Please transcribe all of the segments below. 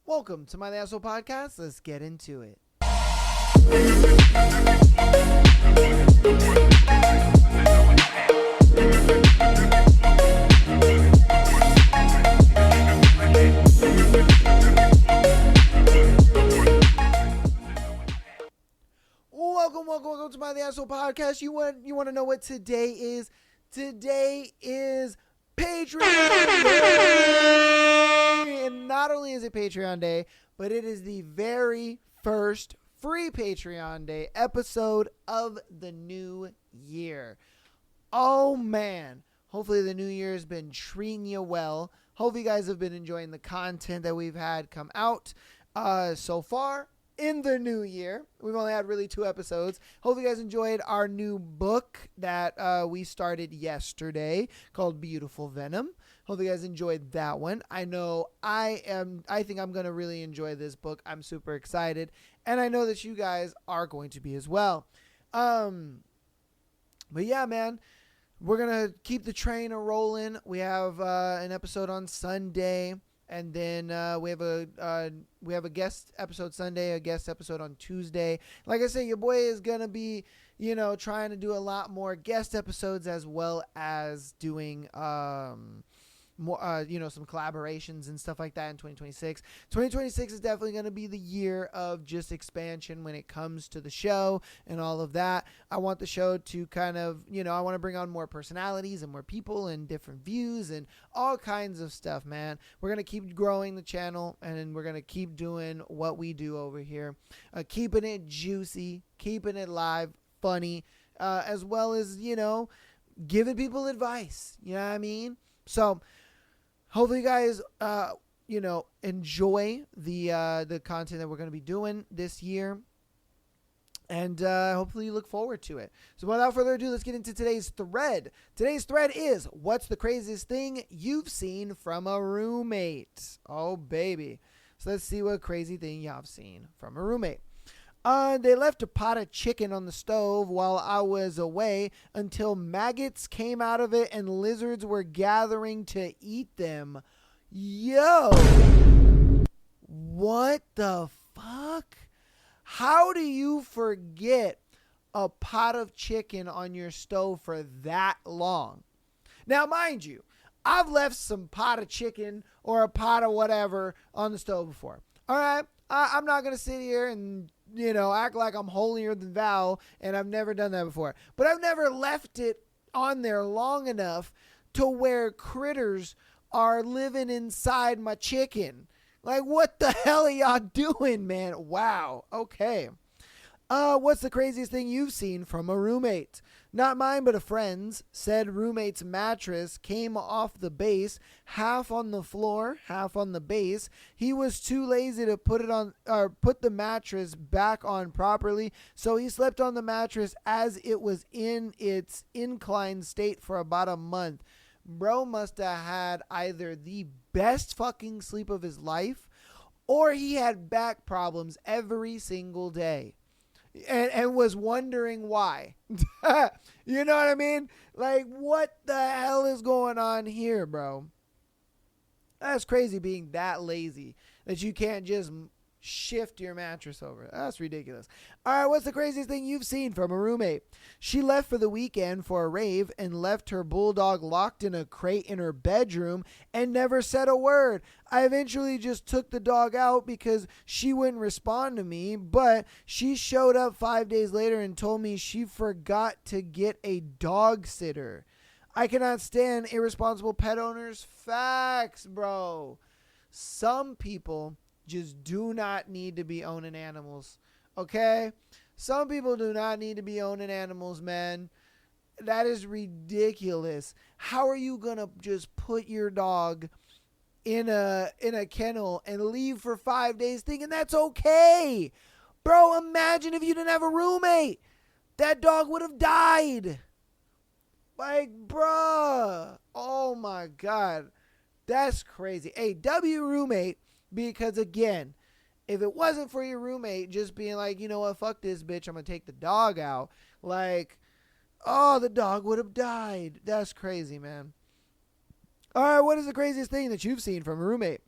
Welcome to my The Asshole Podcast. Let's get into it. Welcome to my The Asshole Podcast. You want to know what today is? Today is Patreon Day! And not only is it Patreon Day, but it is the very first free Patreon Day episode of the new year. Oh man, hopefully the new year has been treating you well. Hope you guys have been enjoying the content that we've had come out so far in the new year. We've only had really 2 episodes. Hope you guys enjoyed our new book that we started yesterday called Beautiful Venom. Hope you guys enjoyed that one. I know I think I'm going to really enjoy this book. I'm super excited. And I know that you guys are going to be as well. But yeah, man, we're going to keep the train a-rolling. We have an episode on Sunday. And then we have a guest episode Sunday, a guest episode on Tuesday. Like I said, your boy is going to be, trying to do a lot more guest episodes as well as doing more, some collaborations and stuff like that in 2026. 2026 is definitely going to be the year of just expansion when it comes to the show and all of that. I want the show to kind of, I want to bring on more personalities and more people and different views and all kinds of stuff, man. We're going to keep growing the channel and we're going to keep doing what we do over here. Keeping it juicy, keeping it live, funny, as well as, giving people advice. You know what I mean? So, hopefully you guys, enjoy the content that we're going to be doing this year. And hopefully you look forward to it. So without further ado, let's get into today's thread. Today's thread is, what's the craziest thing you've seen from a roommate? Oh, baby. So let's see what crazy thing y'all seen from a roommate. They left a pot of chicken on the stove while I was away until maggots came out of it and lizards were gathering to eat them. Yo! What the fuck? How do you forget a pot of chicken on your stove for that long? Now, mind you, I've left some pot of chicken or a pot of whatever on the stove before. All right? I'm not going to sit here and act like I'm holier than thou, and I've never done that before. But I've never left it on there long enough to where critters are living inside my chicken. Like, what the hell are y'all doing, man? Wow. Okay. What's the craziest thing you've seen from a roommate? Not mine, but a friend's. Said roommate's mattress came off the base, half on the floor, half on the base. He was too lazy to put the mattress back on properly, so he slept on the mattress as it was in its inclined state for about a month. Bro must have had either the best fucking sleep of his life, or he had back problems every single day. And was wondering why. You know what I mean? Like, what the hell is going on here, bro? That's crazy being that lazy that you can't just shift your mattress over. That's ridiculous. All right, what's the craziest thing you've seen from a roommate? She left for the weekend for a rave and left her bulldog locked in a crate in her bedroom and never said a word. I eventually just took the dog out because she wouldn't respond to me, but she showed up 5 days later and told me she forgot to get a dog sitter. I cannot stand irresponsible pet owners. Facts, bro. Some people just do not need to be owning animals. Okay? Some people do not need to be owning animals, man. That is ridiculous. How are you going to just put your dog in a kennel and leave for 5 days thinking that's okay? Bro, imagine if you didn't have a roommate. That dog would have died. Like, bruh. Oh my God. That's crazy. Hey, W roommate. Because, again, if it wasn't for your roommate just being like, you know what, fuck this bitch, I'm going to take the dog out. Like, oh, the dog would have died. That's crazy, man. All right, what is the craziest thing that you've seen from a roommate?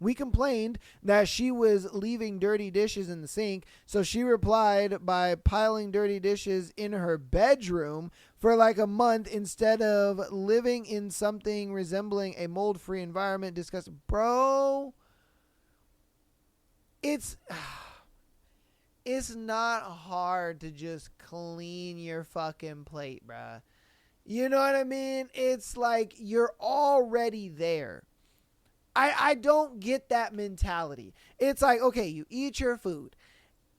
We complained that she was leaving dirty dishes in the sink, so she replied by piling dirty dishes in her bedroom for like a month instead of living in something resembling a mold-free environment. Disgusting. Bro, it's not hard to just clean your fucking plate, bruh. You know what I mean? It's like you're already there. I don't get that mentality. It's like, okay, you eat your food.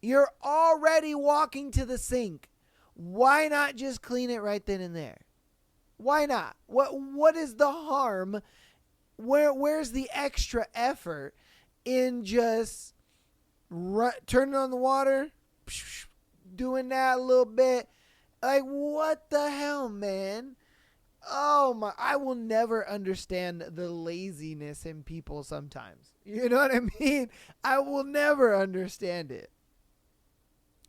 You're already walking to the sink. Why not just clean it right then and there? Why not? What is the harm? Where's the extra effort in just turning on the water, doing that a little bit? Like, what the hell, man? Oh my, I will never understand the laziness in people sometimes. You know what I mean? I will never understand it.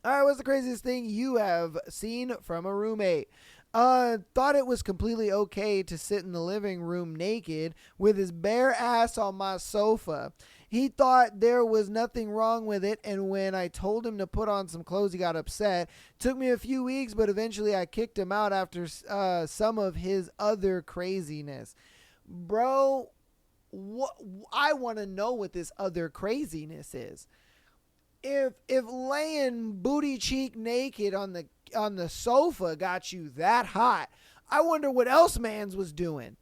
All right, what's the craziest thing you have seen from a roommate? Thought it was completely okay to sit in the living room naked with his bare ass on my sofa. He thought there was nothing wrong with it, and when I told him to put on some clothes, he got upset. Took me a few weeks, but eventually I kicked him out after some of his other craziness. Bro, I want to know what this other craziness is. If laying booty cheek naked on the sofa got you that hot, I wonder what else mans was doing.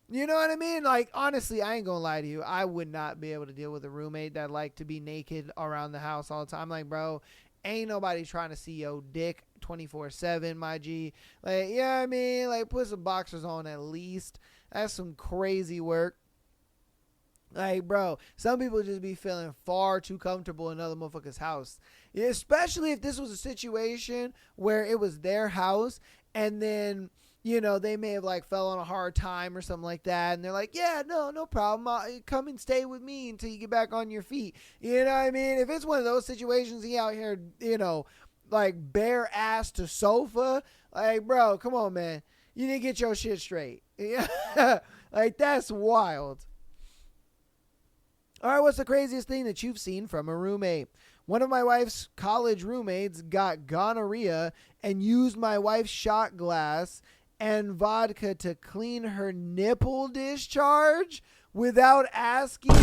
You know what I mean? Like, honestly, I ain't gonna lie to you. I would not be able to deal with a roommate that liked to be naked around the house all the time. Like, bro, ain't nobody trying to see your dick 24/7, my G. Like, yeah, I mean, like, put some boxers on at least. That's some crazy work. Like, bro, some people just be feeling far too comfortable in other motherfuckers' house. Yeah, especially if this was a situation where it was their house and then, you know, they may have like fell on a hard time or something like that. And they're like, yeah, no problem. Come and stay with me until you get back on your feet. You know what I mean? If it's one of those situations, he out here, you know, like bare ass to sofa. Like, bro, come on, man. You need to get your shit straight. Like, that's wild. All right, what's the craziest thing that you've seen from a roommate? One of my wife's college roommates got gonorrhea and used my wife's shot glass and vodka to clean her nipple discharge without asking.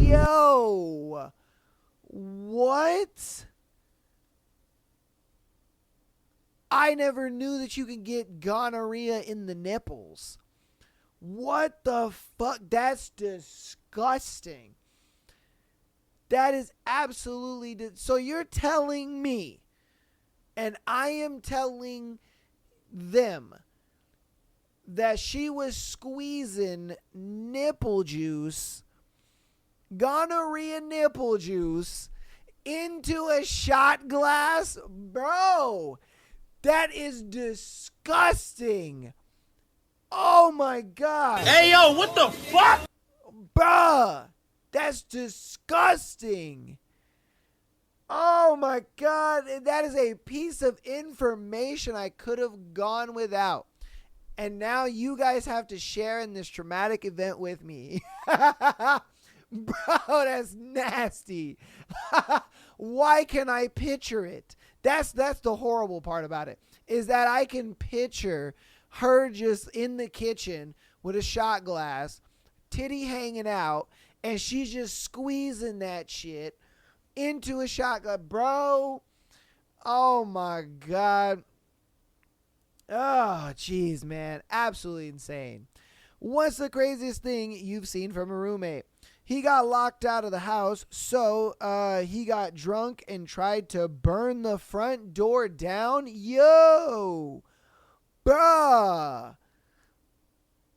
Yo, what? I never knew that you could get gonorrhea in the nipples. What the fuck? That's disgusting. That is absolutely so you're telling me, and I am telling them, that she was squeezing nipple juice, gonorrhea nipple juice, into a shot glass? Bro, that is disgusting. Oh my God. Hey, yo, what the fuck? Bruh, that's disgusting. Oh my God, that is a piece of information I could have gone without. And now you guys have to share in this traumatic event with me. Bro, that's nasty. Why can I picture it? That's the horrible part about it, is that I can picture her just in the kitchen with a shot glass, titty hanging out, and she's just squeezing that shit into a shot glass. Bro, oh my God. Oh, jeez, man. Absolutely insane. What's the craziest thing you've seen from a roommate? He got locked out of the house, so he got drunk and tried to burn the front door down. Yo, bruh.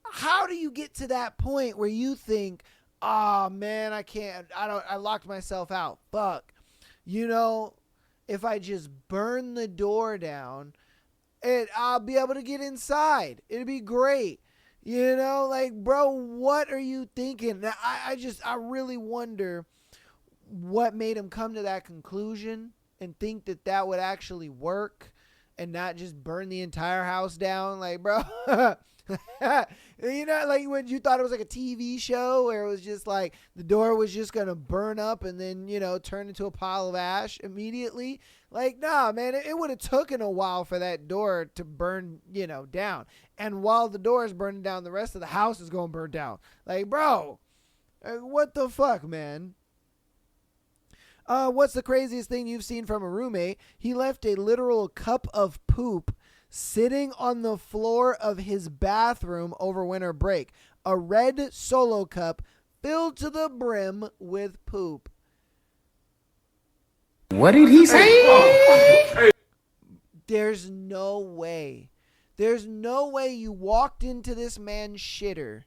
How do you get to that point where you think, oh, man, I locked myself out. Fuck. You know, if I just burn the door down, I'll be able to get inside. It'd be great. You know, like, bro, what are you thinking? I really wonder what made him come to that conclusion and think that would actually work and not just burn the entire house down. Like, bro, You know, like when you thought it was like a TV show where it was just like the door was just going to burn up and then, turn into a pile of ash immediately. Like, nah, man, it would have taken a while for that door to burn, down. And while the door is burning down, the rest of the house is going to burn down. Like, bro, what the fuck, man? What's the craziest thing you've seen from a roommate? He left a literal cup of poop sitting on the floor of his bathroom over winter break. A red Solo cup filled to the brim with poop. What did he say? There's no way. There's no way you walked into this man's shitter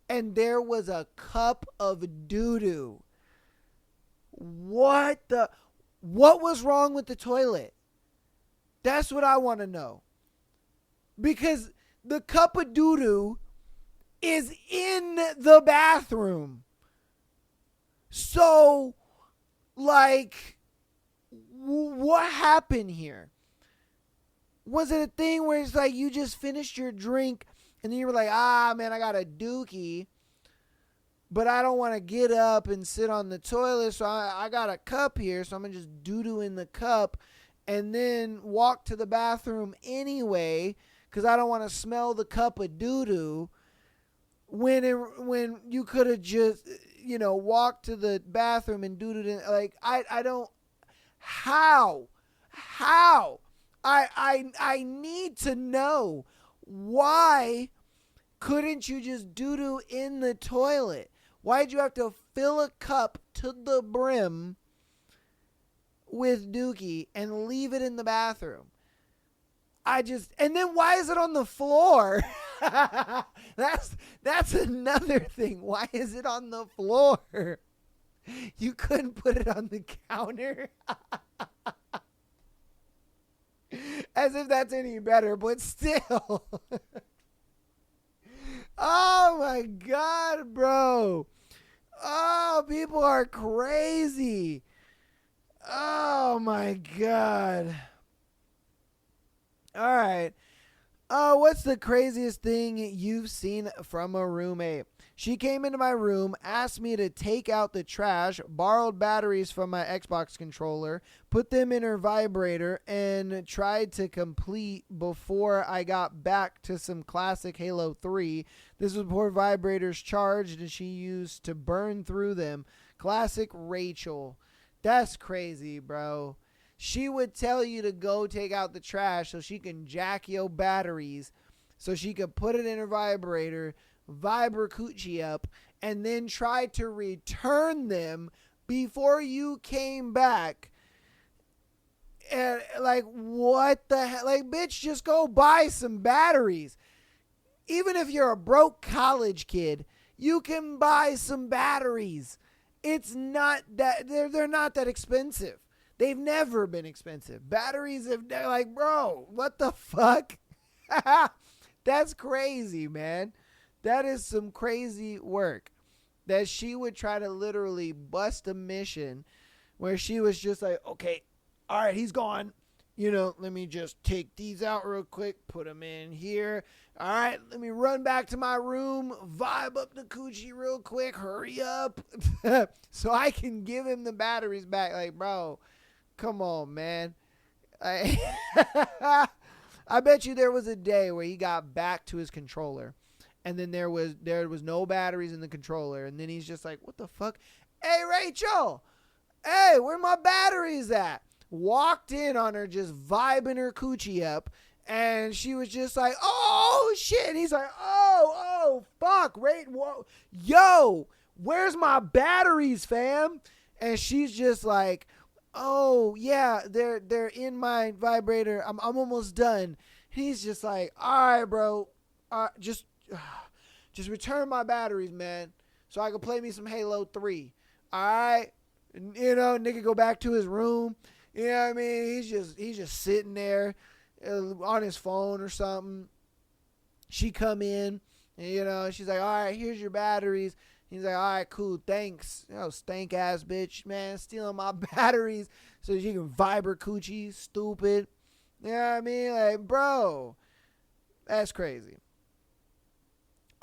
and there was a cup of doo-doo. What was wrong with the toilet? That's what I want to know. Because the cup of doo-doo is in the bathroom. So, like, what happened here? Was it a thing where it's like you just finished your drink and then you were like, man, I got a dookie, but I don't want to get up and sit on the toilet, so I got a cup here, so I'm going to just doo-doo in the cup and then walk to the bathroom anyway because I don't want to smell the cup of doo-doo when you could have just, walked to the bathroom and doo-dooed in. Like, I don't... How? I need to know, why couldn't you just doo-doo in the toilet? Why'd you have to fill a cup to the brim with dookie and leave it in the bathroom? And then why is it on the floor? That's another thing. Why is it on the floor? You couldn't put it on the counter? As if that's any better, but still. Oh my God, bro. Oh, people are crazy. Oh my God. All right. What's the craziest thing you've seen from a roommate? She came into my room, asked me to take out the trash, borrowed batteries from my Xbox controller, put them in her vibrator, and tried to complete before I got back to some classic Halo 3. This was before vibrators charged and she used to burn through them. Classic Rachel. That's crazy, bro. She would tell you to go take out the trash so she can jack your batteries so she could put it in her vibrator, viber coochie up, and then try to return them before you came back. And like, what the hell? Like, bitch, just go buy some batteries. Even if you're a broke college kid, you can buy some batteries. It's not that they're not that expensive. They've never been expensive. Batteries have, like, bro, what the fuck? That's crazy, man. That is some crazy work. That she would try to literally bust a mission where she was just like, okay, all right, he's gone. Let me just take these out real quick, put them in here. All right, let me run back to my room, vibe up the coochie real quick, hurry up, so I can give him the batteries back. Like, bro, come on, man. I bet you there was a day where he got back to his controller, and then there was no batteries in the controller, and then he's just like, what the fuck? Hey, Rachel! Hey, where my batteries at? Walked in on her just vibing her coochie up, and she was just like, oh, shit. And he's like, oh, fuck. Yo, where's my batteries, fam? And she's just like, oh, yeah, they're in my vibrator. I'm almost done. He's just like, all right, bro, just return my batteries, man, so I can play me some Halo 3. All right? Nigga go back to his room. You know what I mean? He's just sitting there on his phone or something. She come in, and, she's like, all right, here's your batteries. He's like, all right, cool, thanks. Stank ass bitch, man, stealing my batteries so she can viber coochie, stupid. You know what I mean? Like, bro, that's crazy.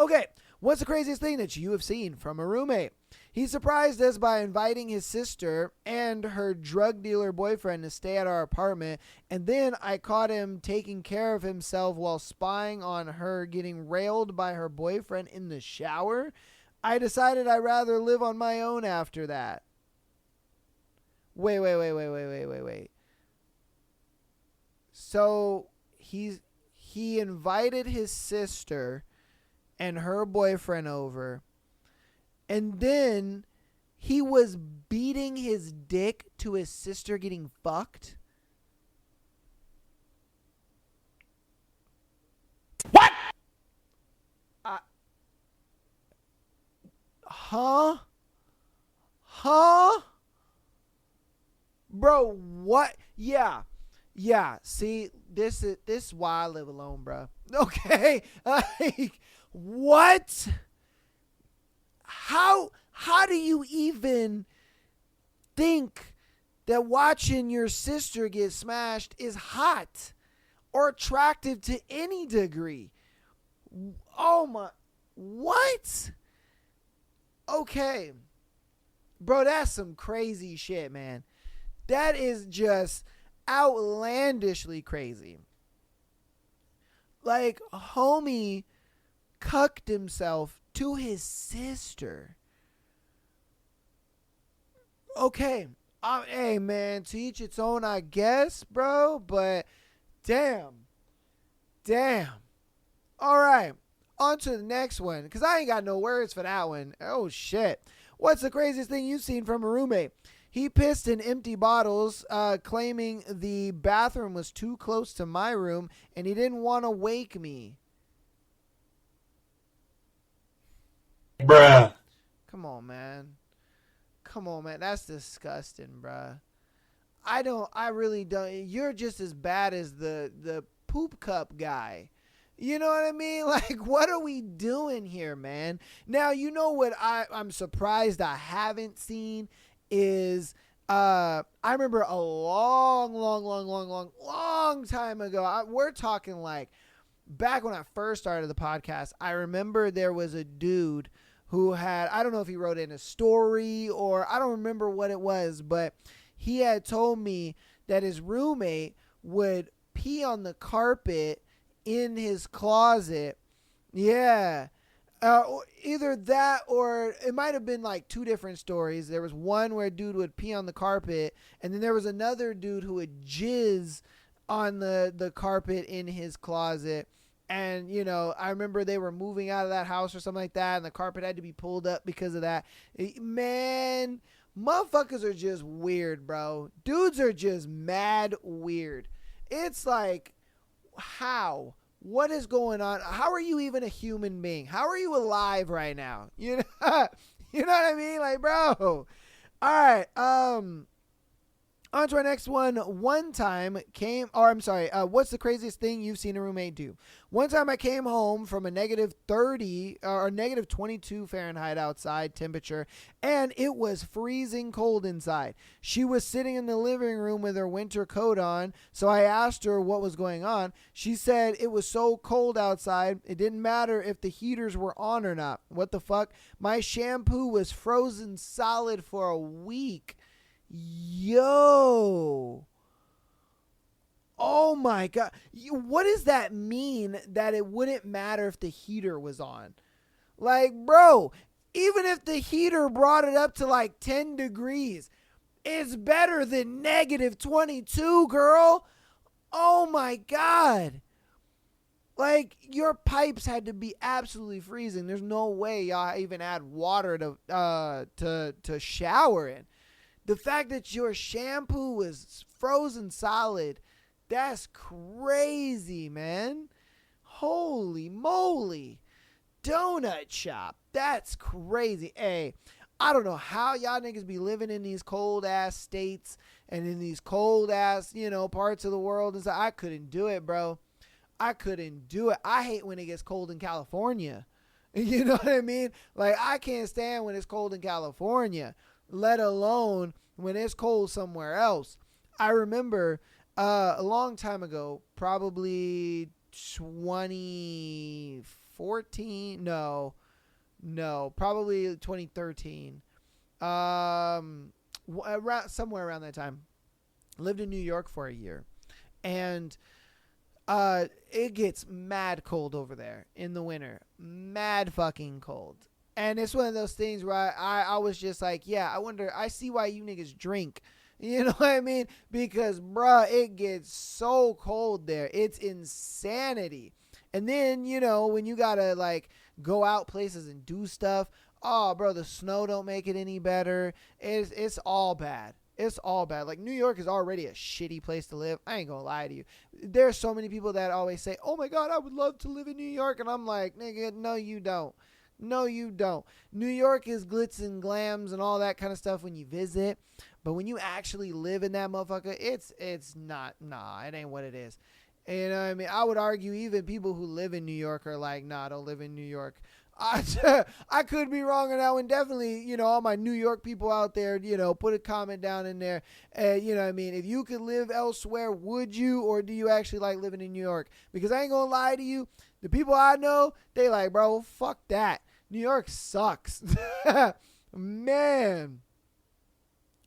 Okay, what's the craziest thing that you have seen from a roommate? He surprised us by inviting his sister and her drug dealer boyfriend to stay at our apartment, and then I caught him taking care of himself while spying on her getting railed by her boyfriend in the shower. I decided I'd rather live on my own after that. Wait. So he invited his sister and her boyfriend over, and then he was beating his dick to his sister getting fucked. What? Huh? Bro, what? Yeah. See, this is why I live alone, bro. Okay? Like, what? How do you even think that watching your sister get smashed is hot or attractive to any degree? Oh my, what? Okay. Bro, that's some crazy shit, man. That is just outlandishly crazy. Like, homie cucked himself to his sister. Okay. Hey, man, to each its own, I guess, bro. But damn. All right. On to the next one, because I ain't got no words for that one. Oh, shit. What's the craziest thing you've seen from a roommate? He pissed in empty bottles, claiming the bathroom was too close to my room, and he didn't want to wake me. Bruh. Come on, man. That's disgusting, bruh. I really don't. You're just as bad as the poop cup guy. You know what I mean? Like, what are we doing here, man? Now, you know what I'm surprised I haven't seen is, I remember a long time ago. We're talking like back when I first started the podcast. I remember there was a dude who had, I don't know if he wrote in a story or I don't remember what it was, but he had told me that his roommate would pee on the carpet in his closet. Yeah. Either that or it might have been like two different stories. There was one where a dude would pee on the carpet, and then there was another dude who would jizz on the carpet in his closet. And, you know, I remember they were moving out of that house or something like that, and the carpet had to be pulled up because of that. Man, motherfuckers are just weird, bro. Dudes are just mad weird. It's like, how? What is going on? How are you even a human being? How are you alive right now? You know, you know what I mean? Like, bro. All right. On to our next one. What's the craziest thing you've seen a roommate do? One time I came home from a negative 30 or negative 22 Fahrenheit outside temperature, and it was freezing cold inside. She was sitting in the living room with her winter coat on, so I asked her what was going on. She said it was so cold outside, it didn't matter if the heaters were on or not. What the fuck? My shampoo was frozen solid for a week. Yo. Oh my God. What does that mean that it wouldn't matter if the heater was on? Like, bro, even if the heater brought it up to like 10 degrees, it's better than negative 22, girl. Oh my God. Like, your pipes had to be absolutely freezing. There's no way y'all even add water to shower in. The fact that your shampoo was frozen solid, that's crazy, man. Holy moly. Donut shop. That's crazy. Hey, I don't know how y'all niggas be living in these cold ass states and in these cold ass, parts of the world. And so I couldn't do it, bro. I couldn't do it. I hate when it gets cold in California. You know what I mean? Like, I can't stand when it's cold in California, let alone when it's cold somewhere else. I remember a long time ago, probably 25 2014. No, probably 2013. Around somewhere around that time. Lived in New York for a year, and it gets mad cold over there in the winter. Mad fucking cold. And it's one of those things where I was just like, yeah, I see why you niggas drink. You know what I mean? Because, bruh, it gets so cold there. It's insanity. And then, you know, when you gotta, like, go out places and do stuff, oh, bro, the snow don't make it any better. It's all bad. It's all bad. Like, New York is already a shitty place to live. I ain't gonna lie to you. There's so many people that always say, oh, my God, I would love to live in New York. And I'm like, nigga, no, you don't. No, you don't. New York is glitz and glams and all that kind of stuff when you visit. But when you actually live in that motherfucker, it's not. Nah, it ain't what it is. You know what I mean? I would argue even people who live in New York are like, nah, don't live in New York. I could be wrong on that one. Definitely, you know, all my New York people out there, you know, put a comment down in there. You know what I mean? If you could live elsewhere, would you? Or do you actually like living in New York? Because I ain't going to lie to you. The people I know, they like, bro, fuck that. New York sucks. Man.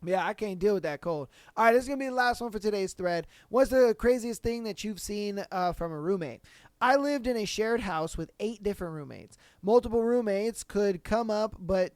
Yeah, I can't deal with that cold. All right, this is going to be the last one for today's thread. What's the craziest thing that you've seen from a roommate? I lived in a shared house with 8 different roommates. Multiple roommates could come up, but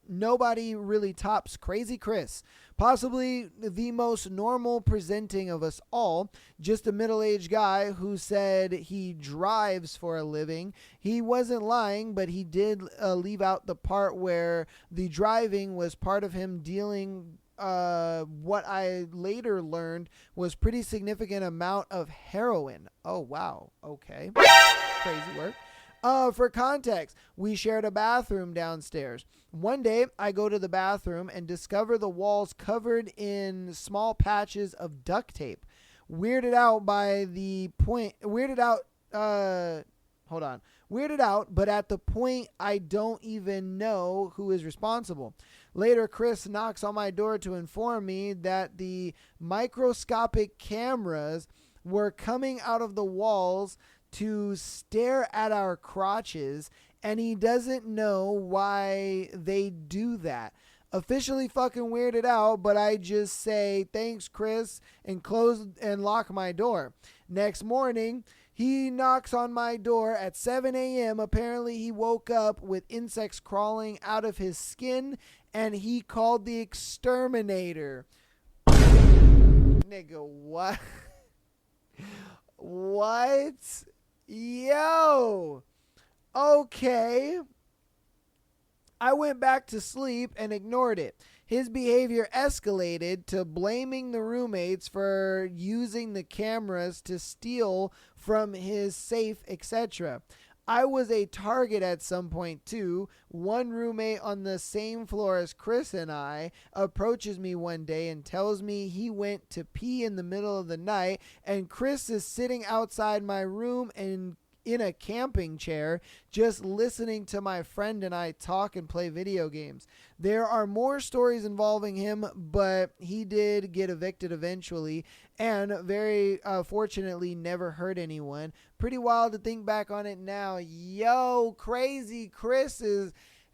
nobody really tops Crazy Chris. Possibly the most normal presenting of us all. Just a middle-aged guy who said he drives for a living. He wasn't lying, but he did leave out the part where the driving was part of him dealing what I later learned was pretty significant amount of heroin. Oh, wow. Okay. Crazy work. For context, we shared a bathroom downstairs. One day, I go to the bathroom and discover the walls covered in small patches of duct tape. Weirded out, but at the point, I don't even know who is responsible. Later, Chris knocks on my door to inform me that the microscopic cameras were coming out of the walls to stare at our crotches, and he doesn't know why they do that. Officially fucking weirded out, but I just say, thanks, Chris, and close and lock my door. Next morning, he knocks on my door at 7 a.m. Apparently, he woke up with insects crawling out of his skin, and he called the exterminator. Nigga, what? What? Yo. Okay. I went back to sleep and ignored it. His behavior escalated to blaming the roommates for using the cameras to steal from his safe, etc. I was a target at some point too. One roommate on the same floor as Chris and I approaches me one day and tells me he went to pee in the middle of the night, and Chris is sitting outside my room and in a camping chair, just listening to my friend and I talk and play video games. There are more stories involving him, but he did get evicted eventually, and very fortunately never hurt anyone. Pretty wild to think back on it now. Yo, Crazy Chris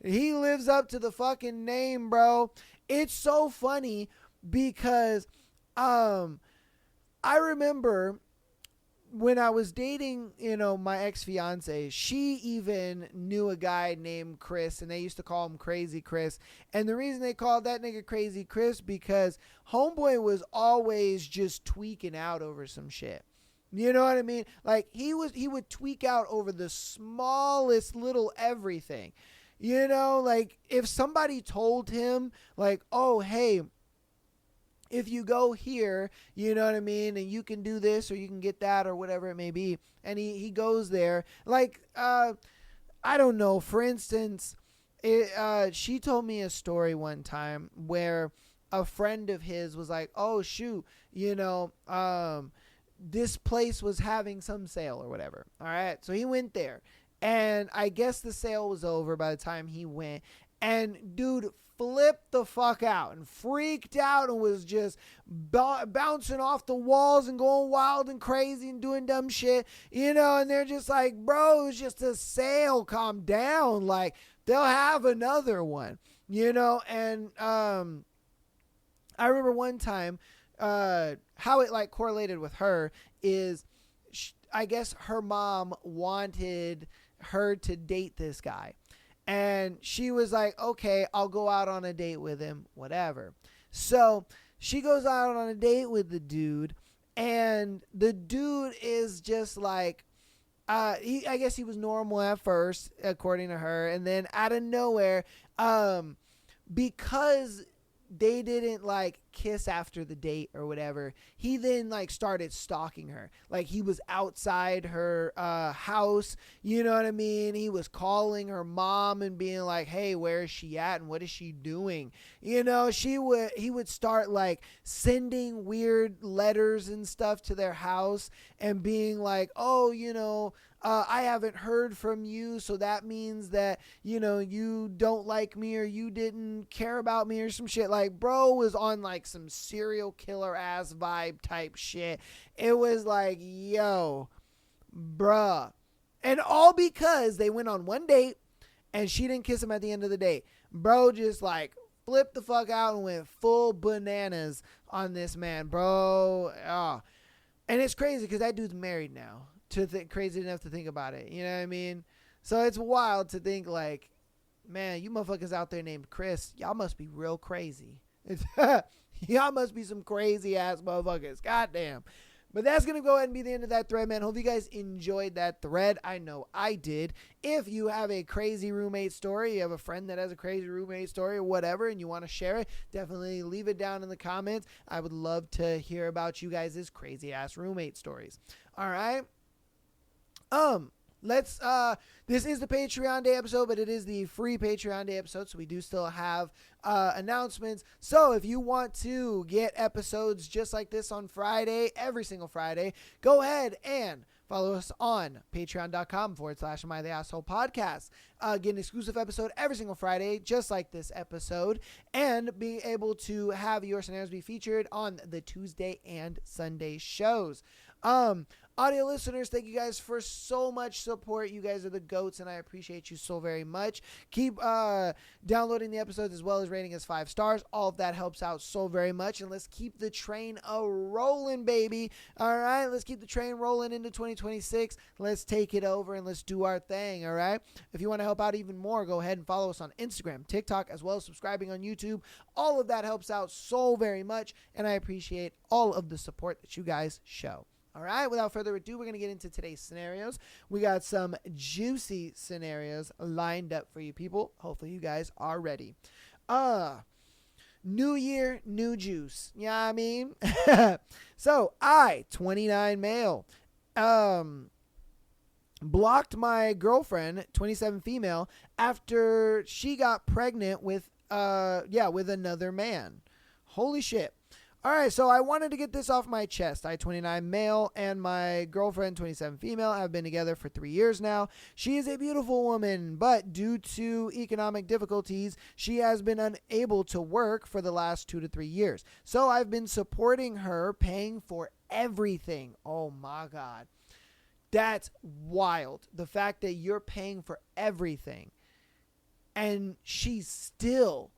he lives up to the fucking name, bro. It's so funny because I remember when I was dating, my ex-fiance, she even knew a guy named Chris, and they used to call him Crazy Chris. And the reason they called that nigga Crazy Chris, because homeboy was always just tweaking out over some shit. You know what I mean? Like, he would tweak out over the smallest little everything. Like, if somebody told him, like, oh, hey, if you go here, you know what I mean, and you can do this or you can get that or whatever it may be, and he goes there. Like, I don't know. For instance, she told me a story one time where a friend of his was like, oh, shoot, this place was having some sale or whatever. All right, so he went there, and I guess the sale was over by the time he went. And dude flipped the fuck out and freaked out and was just bouncing off the walls and going wild and crazy and doing dumb shit, and they're just like, bro, it was just a sale, calm down, like they'll have another one, and I remember one time how it like correlated with her is I guess her mom wanted her to date this guy. And she was like, okay, I'll go out on a date with him, whatever. So she goes out on a date with the dude, and the dude is just like, I guess he was normal at first, according to her. And then out of nowhere, because they didn't like kiss after the date or whatever, he then like started stalking her. Like he was outside her house, you know what I mean? He was calling her mom and being like, hey, where is she at and what is she doing? He would start like sending weird letters and stuff to their house and being like, oh, I haven't heard from you, so that means that, you don't like me or you didn't care about me or some shit. Like, bro was on, like, some serial killer ass vibe type shit. It was like, yo, bruh. And all because they went on one date and she didn't kiss him at the end of the date. Bro just, like, flipped the fuck out and went full bananas on this man, bro. Oh. And it's crazy because that dude's married now. Crazy enough to think about it, you know what I mean? So it's wild to think like, man, you motherfuckers out there named Chris, y'all must be real crazy. Y'all must be some crazy ass motherfuckers. Goddamn. But that's going to go ahead and be the end of that thread, man. Hope you guys enjoyed that thread. I know I did. If you have a crazy roommate story, you have a friend that has a crazy roommate story or whatever, and you want to share it, definitely leave it down in the comments. I would love to hear about you guys' crazy ass roommate stories. All right. This is the Patreon Day episode, but it is the free Patreon Day episode, so we do still have announcements. So if you want to get episodes just like this on Friday, every single Friday, go ahead and follow us on patreon.com/Am I the Asshole Podcast. Get an exclusive episode every single Friday, just like this episode, and be able to have your scenarios be featured on the Tuesday and Sunday shows. Audio listeners, thank you guys for so much support. You guys are the GOATs, and I appreciate you so very much. Keep downloading the episodes as well as rating us 5 stars. All of that helps out so very much, and let's keep the train a-rolling, baby. All right, let's keep the train rolling into 2026. Let's take it over, and let's do our thing, all right? If you want to help out even more, go ahead and follow us on Instagram, TikTok, as well as subscribing on YouTube. All of that helps out so very much, and I appreciate all of the support that you guys show. All right, without further ado, we're going to get into today's scenarios. We got some juicy scenarios lined up for you people. Hopefully you guys are ready. New year, new juice. Yeah, I mean. So, 29 male, blocked my girlfriend, 27 female, after she got pregnant with another man. Holy shit. All right, so I wanted to get this off my chest. 29 male and my girlfriend, 27 female, have been together for 3 years now. She is a beautiful woman, but due to economic difficulties, she has been unable to work for the last 2 to 3 years. So I've been supporting her, paying for everything. Oh my God. That's wild. The fact that you're paying for everything and she's still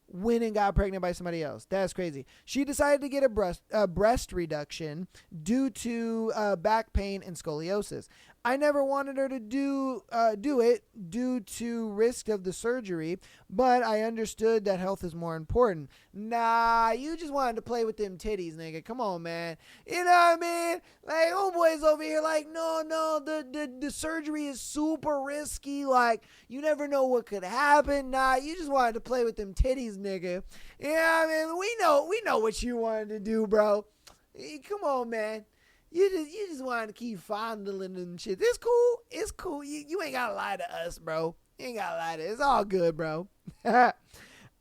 went and got pregnant by somebody else. That's crazy. She decided to get a breast reduction due to back pain and scoliosis. I never wanted her to do it due to risk of the surgery, but I understood that health is more important. Nah, you just wanted to play with them titties, nigga. Come on, man. You know what I mean? Like, homeboys over here like, no, the surgery is super risky. Like, you never know what could happen. Nah, you just wanted to play with them titties, nigga. You know what I mean? We know what you wanted to do, bro. Come on, man. You just wanted to keep fondling and shit. It's cool. It's cool. You ain't got to lie to us, bro. You ain't got to lie to us. It's all good, bro.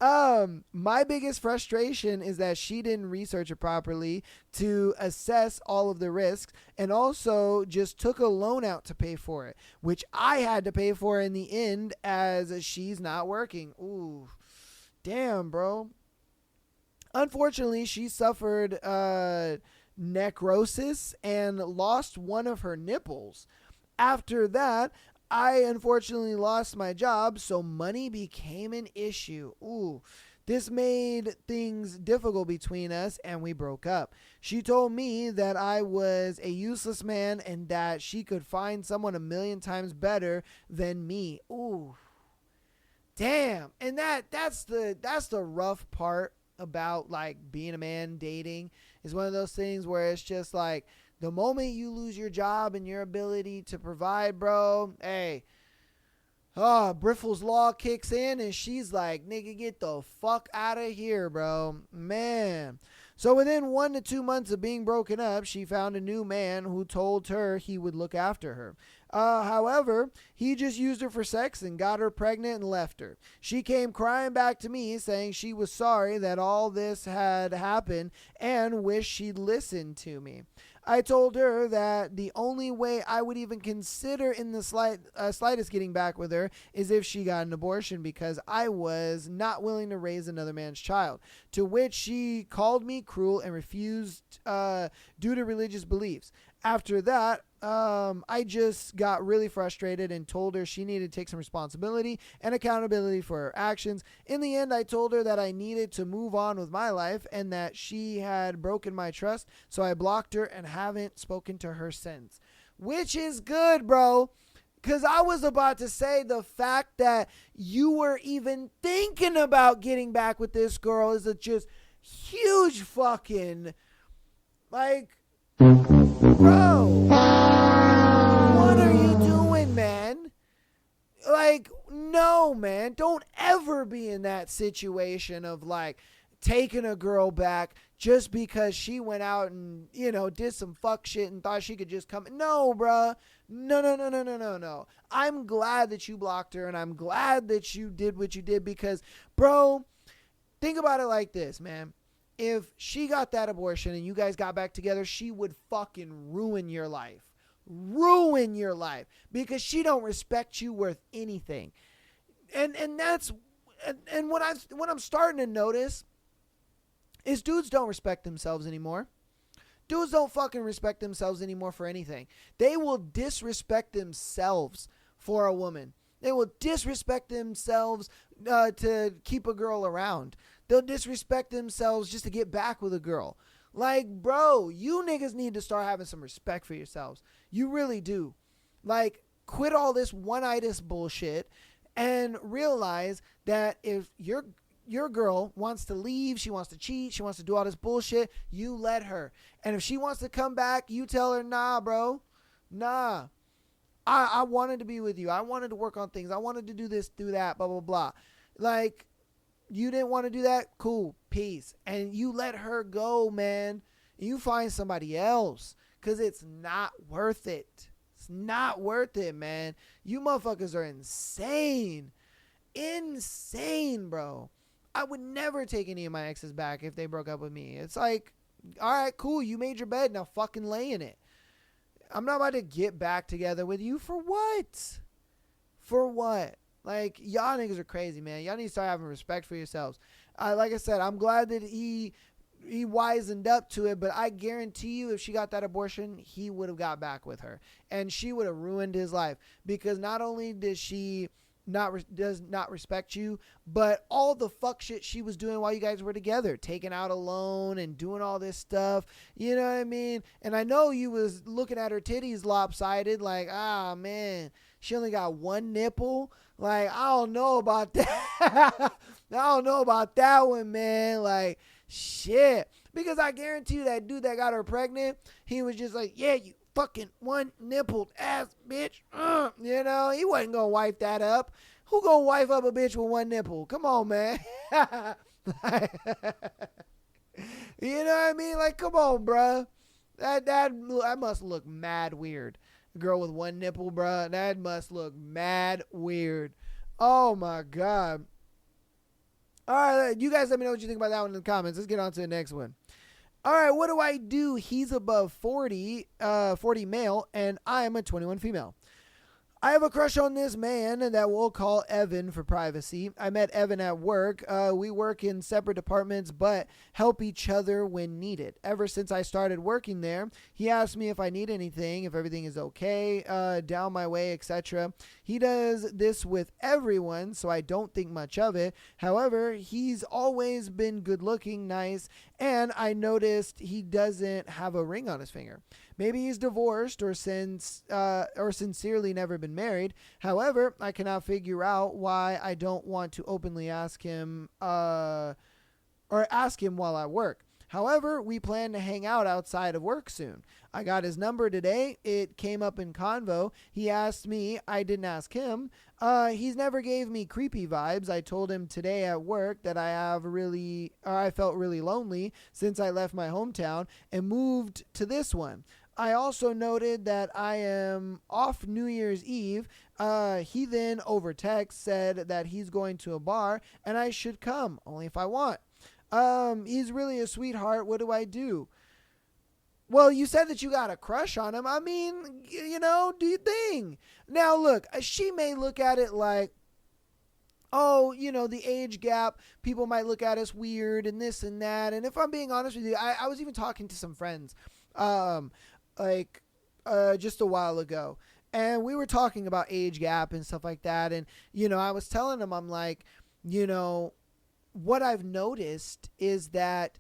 My biggest frustration is that she didn't research it properly to assess all of the risks and also just took a loan out to pay for it, which I had to pay for in the end as she's not working. Ooh, damn, bro. Unfortunately, she suffered necrosis and lost one of her nipples. After that, I unfortunately lost my job, so money became an issue. Ooh, this made things difficult between us and we broke up. She told me that I was a useless man and that she could find someone a million times better than me. Ooh. Damn. And that's the rough part about like being a man dating is one of those things where it's just like the moment you lose your job and your ability to provide, bro, hey, Briffle's law kicks in and she's like, nigga, get the fuck out of here, bro. Man. So within 1 to 2 months of being broken up, she found a new man who told her he would look after her. However, he just used her for sex and got her pregnant and left her. She came crying back to me saying she was sorry that all this had happened and wished she'd listened to me. I told her that the only way I would even consider in the slightest getting back with her is if she got an abortion because I was not willing to raise another man's child, to which she called me cruel and refused due to religious beliefs. After that, I just got really frustrated and told her she needed to take some responsibility and accountability for her actions. In the end, I told her that I needed to move on with my life and that she had broken my trust, so I blocked her and haven't spoken to her since. Which is good, bro. Because I was about to say the fact that you were even thinking about getting back with this girl is a just huge fucking, like, bro, what are you doing, man? Like, no, man, don't ever be in that situation of like taking a girl back just because she went out and, you know, did some fuck shit and thought she could just come. No, bruh. No. I'm glad that you blocked her and I'm glad that you did what you did because, bro, think about it like this, man. If she got that abortion and you guys got back together, she would fucking ruin your life. Ruin your life because she don't respect you worth anything. And that's and what I'm starting to notice is dudes don't respect themselves anymore. Dudes don't fucking respect themselves anymore for anything. They will disrespect themselves for a woman. They will disrespect themselves to keep a girl around. They'll disrespect themselves just to get back with a girl. Like, bro, you niggas need to start having some respect for yourselves. You really do. Like, quit all this one-itis bullshit and realize that if your girl wants to leave, she wants to cheat, she wants to do all this bullshit, you let her. And if she wants to come back, you tell her, nah, bro. Nah. I wanted to be with you. I wanted to work on things. I wanted to do this, do that, blah, blah, blah. Like, you didn't want to do that? Cool. Peace. And you let her go, man. You find somebody else because it's not worth it. It's not worth it, man. You motherfuckers are insane. Insane, bro. I would never take any of my exes back if they broke up with me. It's like, all right, cool. You made your bed. Now fucking lay in it. I'm not about to get back together with you for what? For what? Like, y'all niggas are crazy, man. Y'all need to start having respect for yourselves. Like I said, I'm glad that he wisened up to it, but I guarantee you if she got that abortion, he would have got back with her. And she would have ruined his life. Because not only does she does not respect you, but all the fuck shit she was doing while you guys were together, taking out a loan and doing all this stuff, you know what I mean? And I know you was looking at her titties lopsided, like, ah, man, she only got one nipple. Like, I don't know about that. I don't know about that one, man. Like, shit. Because I guarantee you that dude that got her pregnant, he was just like, yeah, you fucking one nippled ass bitch. You know, he wasn't gonna wipe that up. Who gonna wipe up a bitch with one nipple? Come on, man. You know what I mean? Like, come on, bruh. That must look mad weird. A girl with one nipple, bruh. That must look mad weird. Oh my God. All right, you guys let me know what you think about that one in the comments. Let's get on to the next one. All right, what do I do? He's above 40, 40 male, and I am a 21 female. I have a crush on this man that we'll call Evan for privacy. I met Evan at work. We work in separate departments but help each other when needed. Ever since I started working there, he asked me if I need anything, if everything is okay, down my way, etc. He does this with everyone, so I don't think much of it. However, he's always been good looking, nice, and I noticed he doesn't have a ring on his finger. Maybe he's divorced or sincerely never been married. However, I cannot figure out why I don't want to openly ask him while I work. However, we plan to hang out outside of work soon. I got his number today. It came up in convo. He asked me. I didn't ask him. He's never gave me creepy vibes. I told him today at work that I felt really lonely since I left my hometown and moved to this one. I also noted that I am off New Year's Eve. He then over text said that he's going to a bar and I should come, only if I want. He's really a sweetheart. What do I do? Well, you said that you got a crush on him. I mean, do your thing. Now, look, she may look at it like, oh, the age gap, people might look at us weird and this and that. And if I'm being honest with you, I was even talking to some friends, just a while ago. And we were talking about age gap and stuff like that. And, I was telling them, I'm like, what I've noticed is that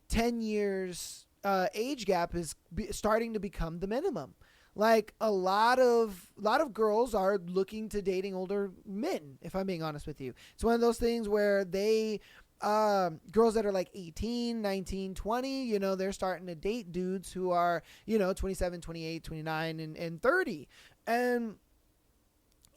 10 years age gap is starting to become the minimum. Like a lot of girls are looking to dating older men, if I'm being honest with you. It's one of those things where girls that are like 18, 19, 20, they're starting to date dudes who are, 27, 28, 29, and 30. And,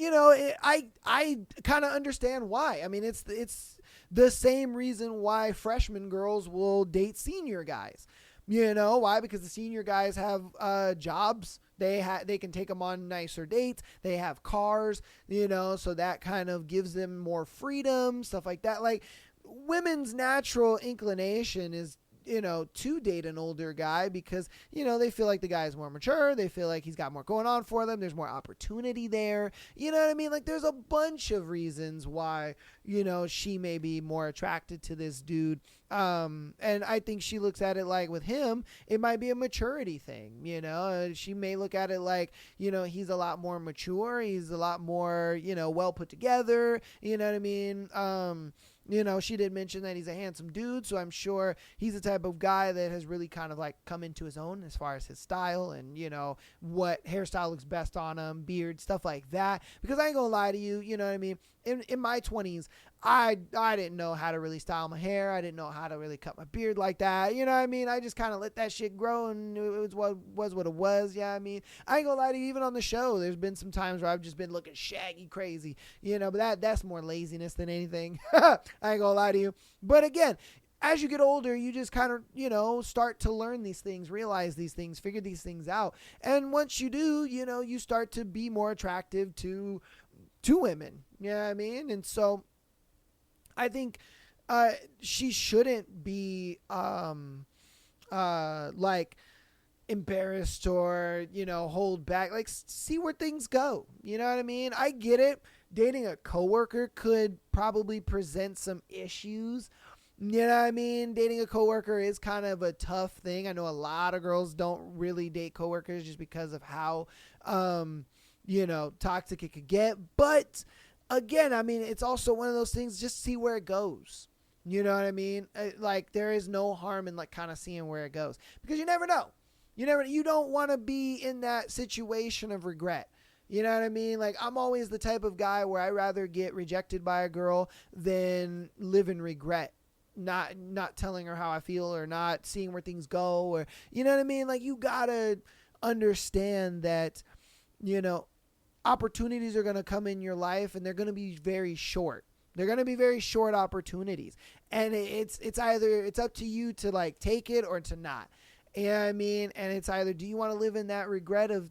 I kind of understand why. I mean, it's the same reason why freshman girls will date senior guys. Why? Because the senior guys have jobs. They can take them on nicer dates. They have cars, so that kind of gives them more freedom, stuff like that. Like, women's natural inclination is, to date an older guy because, they feel like the guy is more mature. They feel like he's got more going on for them. There's more opportunity there. You know what I mean? Like, there's a bunch of reasons why, she may be more attracted to this dude. And I think she looks at it like with him, it might be a maturity thing. She may look at it like, he's a lot more mature. He's a lot more, well put together. You know what I mean? She did mention that he's a handsome dude, so I'm sure he's the type of guy that has really kind of like come into his own as far as his style and, what hairstyle looks best on him, beard, stuff like that. Because I ain't gonna lie to you, you know what I mean? In my 20s, I didn't know how to really style my hair. I didn't know how to really cut my beard like that. You know what I mean? I just kind of let that shit grow and it was what it was. Yeah, I mean, I ain't gonna lie to you, even on the show, there's been some times where I've just been looking shaggy crazy, but that's more laziness than anything. I ain't gonna lie to you. But again, as you get older, you just kind of, start to learn these things, realize these things, figure these things out. And once you do, you start to be more attractive to women. You know what I mean? And so I think she shouldn't be like embarrassed or, hold back. Like, see where things go. You know what I mean? I get it. Dating a coworker could probably present some issues. You know what I mean? Dating a coworker is kind of a tough thing. I know a lot of girls don't really date coworkers just because of how, toxic it could get. But again, I mean, it's also one of those things, just see where it goes. You know what I mean? Like, there is no harm in like kind of seeing where it goes because you never know. You don't want to be in that situation of regret. You know what I mean? Like, I'm always the type of guy where I rather get rejected by a girl than live in regret. Not telling her how I feel or not seeing where things go or, you know what I mean? Like, you gotta understand that, opportunities are going to come in your life and they're going to be very short. They're going to be very short opportunities. And it's up to you to like take it or to not. You know what I mean? And it's either, do you want to live in that regret of,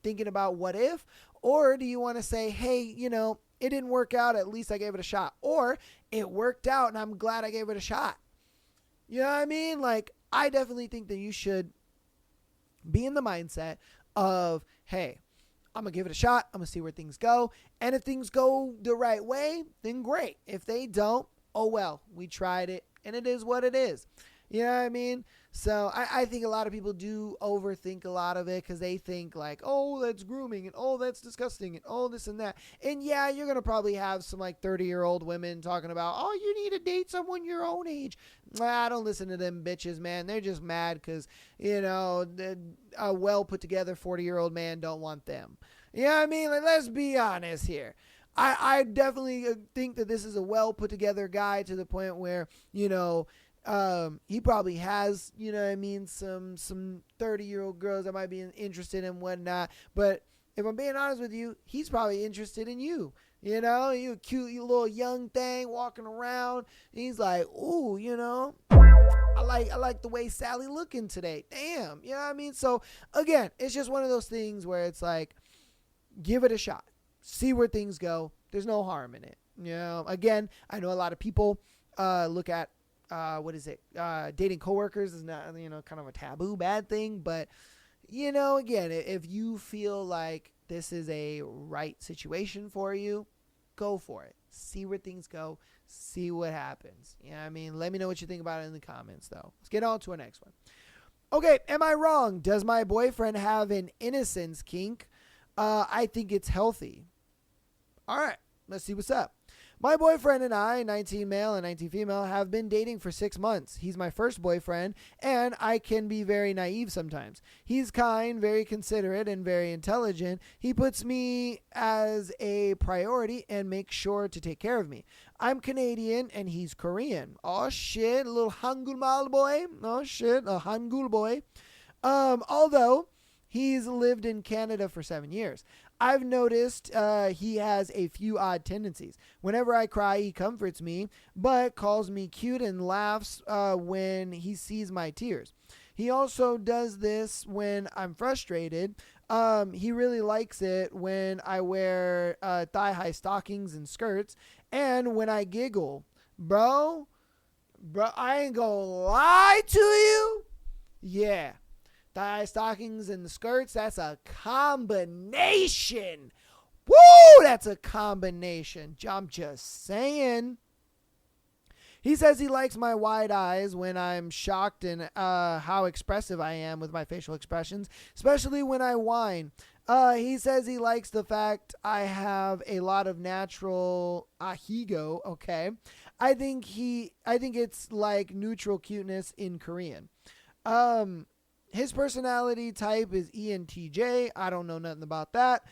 thinking about what if, or do you want to say, hey, it didn't work out. At least I gave it a shot. Or it worked out and I'm glad I gave it a shot. You know what I mean? Like, I definitely think that you should be in the mindset of, hey, I'm going to give it a shot. I'm going to see where things go. And if things go the right way, then great. If they don't, oh well, we tried it and it is what it is. You know what I mean? So I think a lot of people do overthink a lot of it because they think like, oh, that's grooming and oh, that's disgusting and oh, this and that. And yeah, you're going to probably have some like 30-year-old women talking about, oh, you need to date someone your own age. I don't listen to them bitches, man. They're just mad because, you know, a well put together 40-year-old man don't want them. You know what I mean? Like, let's be honest here. I definitely think that this is a well put together guy to the point where, you know, he probably has, you know what I mean, some 30-year-old girls that might be interested in whatnot. But if I'm being honest with you, he's probably interested in you. You know, you a cute you little young thing walking around. He's like, ooh, you know, I like the way Sally looking today. Damn, you know what I mean? So again, it's just one of those things where it's like, give it a shot. See where things go. There's no harm in it. You know, again, I know a lot of people look at dating coworkers is not, you know, kind of a taboo, bad thing. But, you know, again, if you feel like this is a right situation for you, go for it. See where things go. See what happens. You know what I mean? Let me know what you think about it in the comments, though. Let's get on to our next one. Okay, am I wrong? Does my boyfriend have an innocence kink? I think it's healthy. All right, let's see what's up. My boyfriend and I, 19 male and 19 female, have been dating for 6 months. He's my first boyfriend, and I can be very naive sometimes. He's kind, very considerate, and very intelligent. He puts me as a priority and makes sure to take care of me. I'm Canadian, and he's Korean. Oh, shit, a little Hangul mal boy. Oh, shit, a Hangul boy. Although he's lived in Canada for 7 years. I've noticed he has a few odd tendencies. Whenever I cry, he comforts me, but calls me cute and laughs when he sees my tears. He also does this when I'm frustrated. He really likes it when I wear thigh-high stockings and skirts, and when I giggle. Bro, I ain't gonna lie to you. Yeah. Thigh stockings and the skirts, that's a combination. Woo, that's a combination. I'm just saying. He says he likes my wide eyes when I'm shocked and how expressive I am with my facial expressions, especially when I whine. He says he likes the fact I have a lot of natural ahigo. Okay. I think it's like neutral cuteness in Korean. His personality type is ENTJ. I don't know nothing about that.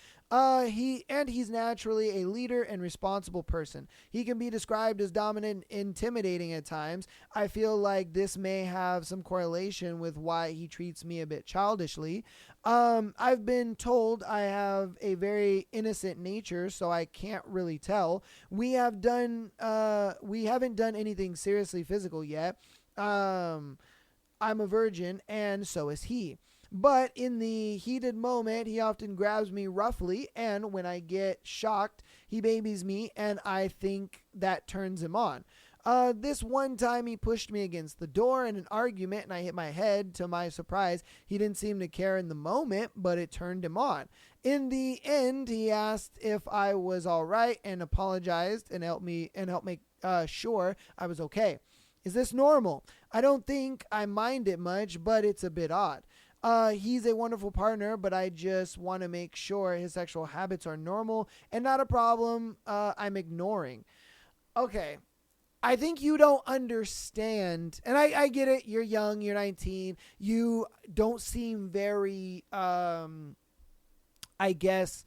He's naturally a leader and responsible person. He can be described as dominant and intimidating at times. I feel like this may have some correlation with why he treats me a bit childishly. I've been told I have a very innocent nature, so I can't really tell. We haven't done anything seriously physical yet. I'm a virgin, and so is he. But in the heated moment, he often grabs me roughly, and when I get shocked, he babies me, and I think that turns him on. This one time, he pushed me against the door in an argument, and I hit my head. To my surprise, he didn't seem to care in the moment, but it turned him on. In the end, he asked if I was all right and apologized and helped make sure I was okay. Is this normal? I don't think I mind it much, but it's a bit odd. He's a wonderful partner, but I just want to make sure his sexual habits are normal and not a problem I'm ignoring. Okay. I think you don't understand, and I get it. You're young, you're 19. You don't seem very, I guess,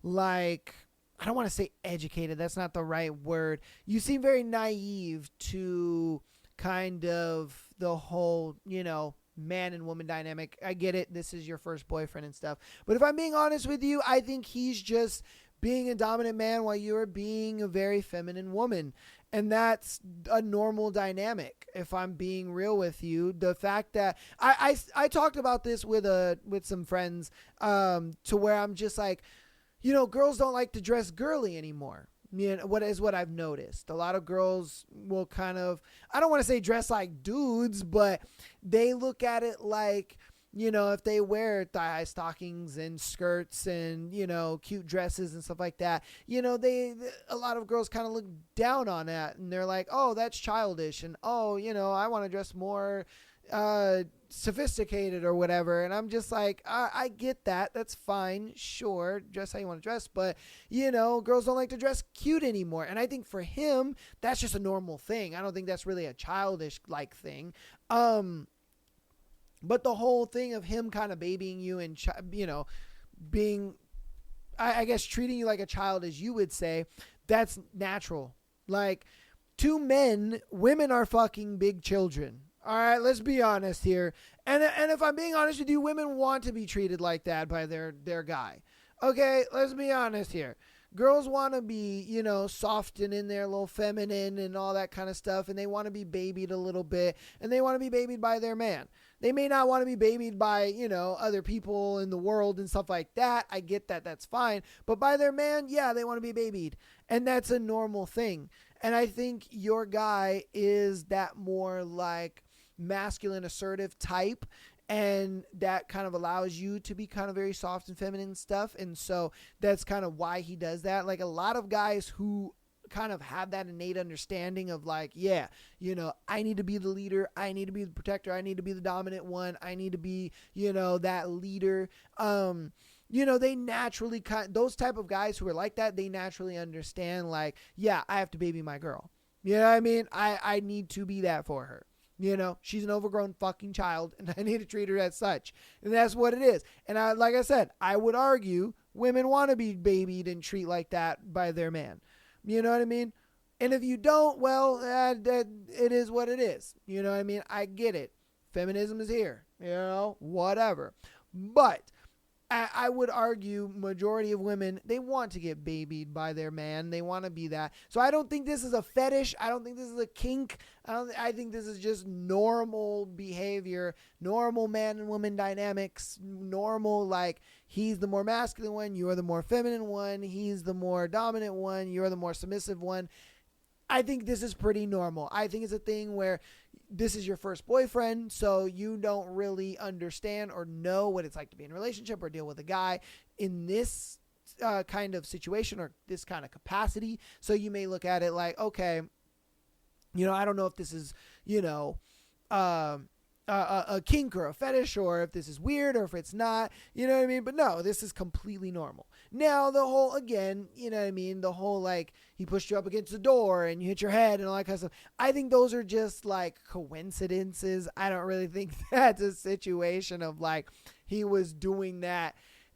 like, I don't want to say educated. That's not the right word. You seem very naive to kind of the whole, you know, man and woman dynamic. I get it. This is your first boyfriend and stuff. But if I'm being honest with you, I think he's just being a dominant man while you're being a very feminine woman. And that's a normal dynamic. If I'm being real with you, the fact that I talked about this with some friends, to where I'm just like, you know, girls don't like to dress girly anymore. What I've noticed. A lot of girls will kind of, I don't want to say dress like dudes, but they look at it like, if they wear thigh-high stockings and skirts and, cute dresses and stuff like that, a lot of girls kind of look down on that, and they're like, oh, that's childish, and oh, I want to dress more sophisticated or whatever. And I'm just like, I get that. That's fine. Sure. Dress how you want to dress. But, girls don't like to dress cute anymore. And I think for him, that's just a normal thing. I don't think that's really a childish like thing. But the whole thing of him kind of babying you and, being, I guess, treating you like a child, as you would say, that's natural. Like, to men, women are fucking big children. All right, let's be honest here. And if I'm being honest with you, women want to be treated like that by their guy. Okay, let's be honest here. Girls want to be, soft and in there, a little feminine and all that kind of stuff. And they want to be babied a little bit. And they want to be babied by their man. They may not want to be babied by, other people in the world and stuff like that. I get that. That's fine. But by their man, yeah, they want to be babied. And that's a normal thing. And I think your guy is that more like masculine, assertive type, and that kind of allows you to be kind of very soft and feminine stuff. And so that's kind of why he does that. Like, a lot of guys who kind of have that innate understanding of like, yeah, I need to be the leader, I need to be the protector, I need to be the dominant one, I need to be, that leader. They naturally those type of guys who are like that, they naturally understand like, yeah, I have to baby my girl. You know what I mean? I need to be that for her. She's an overgrown fucking child, and I need to treat her as such. And that's what it is. And like I said, I would argue women want to be babied and treated like that by their man. You know what I mean? And if you don't, well, it is what it is. You know what I mean? I get it. Feminism is here. Whatever. But I would argue majority of women, they want to get babied by their man. They want to be that. So I don't think this is a fetish. I don't think this is a kink. I think this is just normal behavior, normal man and woman dynamics, normal, like, he's the more masculine one, you're the more feminine one, he's the more dominant one, you're the more submissive one. I think this is pretty normal. I think it's a thing where this is your first boyfriend, so you don't really understand or know what it's like to be in a relationship or deal with a guy in this kind of situation or this kind of capacity. So you may look at it like, okay, I don't know if this is, a kink or a fetish, or if this is weird or if it's not, you know what I mean? But no, this is completely normal. Now, the whole, again, you know what I mean? The whole, like, he pushed you up against the door and you hit your head and all that kind of stuff. I think those are just, like, coincidences. I don't really think that's a situation of, like, he was doing that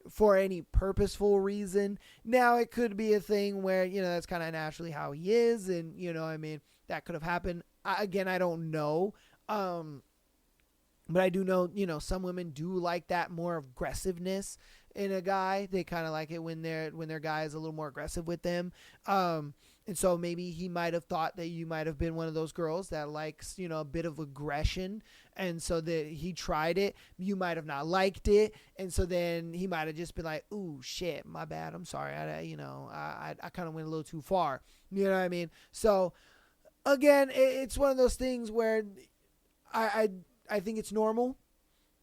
for any purposeful reason. Now, it could be a thing where, that's kind of naturally how he is, and, that could have happened. I don't know. But I do know, some women do like that more aggressiveness in a guy. They kind of like it when their guy is a little more aggressive with them. And so maybe he might have thought that you might have been one of those girls that likes, a bit of aggression. And so that he tried it. You might have not liked it. And so then he might have just been like, ooh, shit, my bad. I'm sorry. I kind of went a little too far. You know what I mean? So again, it's one of those things where I think it's normal.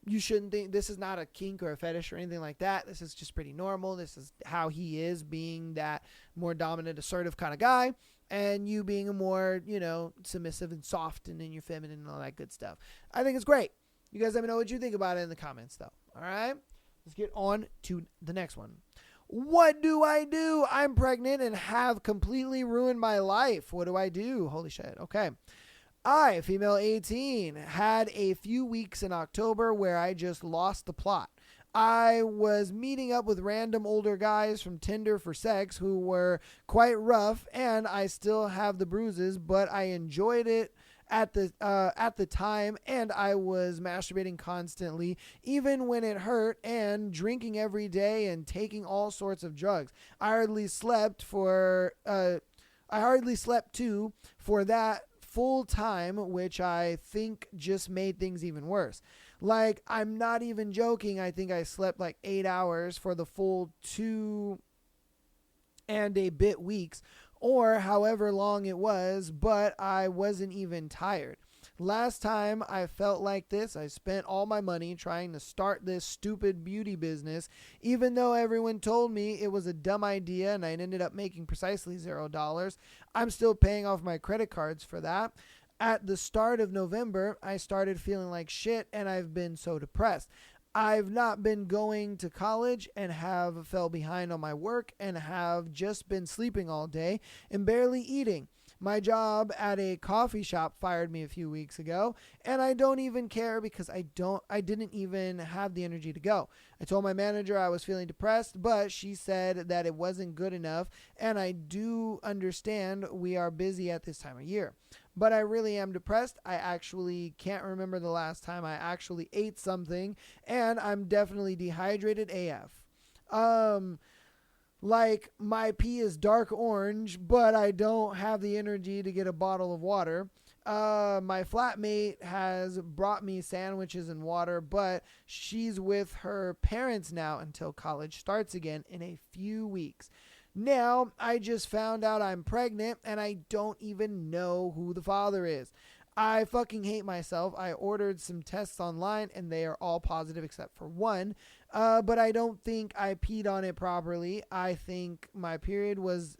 You shouldn't think this is not a kink or a fetish or anything like that. This is just pretty normal. This is how he is, being that more dominant, assertive kind of guy, and you being a more, submissive and soft and in your feminine and all that good stuff. I think it's great. You guys let me know what you think about it in the comments, though. All right? Let's get on to the next one. What do I do? I'm pregnant and have completely ruined my life. What do I do? Holy shit. Okay. I, female 18, had a few weeks in October where I just lost the plot. I was meeting up with random older guys from Tinder for sex who were quite rough, and I still have the bruises, but I enjoyed it at the time, and I was masturbating constantly, even when it hurt, and drinking every day and taking all sorts of drugs. I hardly slept too for that full time, which I think just made things even worse. Like, I'm not even joking. I think I slept like 8 hours for the full 2 and a bit weeks, or however long it was, but I wasn't even tired. Last time I felt like this, I spent all my money trying to start this stupid beauty business, even though everyone told me it was a dumb idea and I ended up making precisely $0. I'm still paying off my credit cards for that. At the start of November, I started feeling like shit and I've been so depressed. I've not been going to college and have fell behind on my work and have just been sleeping all day and barely eating. My job at a coffee shop fired me a few weeks ago, and I don't even care because I didn't even have the energy to go. I told my manager I was feeling depressed, but she said that it wasn't good enough, and I do understand we are busy at this time of year. But I really am depressed. I actually can't remember the last time I actually ate something, and I'm definitely dehydrated AF. Like my pee is dark orange, but I don't have the energy to get a bottle of water. My flatmate has brought me sandwiches and water, but she's with her parents now until college starts again in a few weeks. Now, I just found out I'm pregnant and I don't even know who the father is. I fucking hate myself. I ordered some tests online and they are all positive except for one. But I don't think I peed on it properly. I think my period was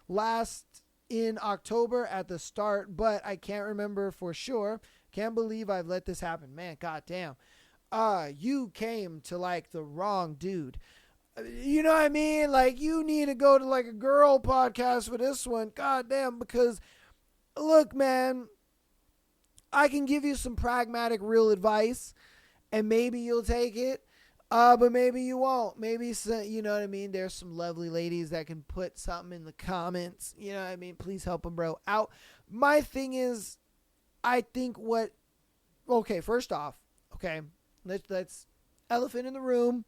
last in October at the start, but I can't remember for sure. Can't believe I've let this happen. Man, goddamn. You came to like the wrong dude. You know what I mean? Like, you need to go to like a girl podcast for this one. Goddamn, because look, man, I can give you some pragmatic, real advice, and maybe you'll take it. But maybe you won't. Maybe, you know what I mean? There's some lovely ladies that can put something in the comments. You know what I mean? Please help a bro out. My thing is, I think okay, first off, okay, let's elephant in the room.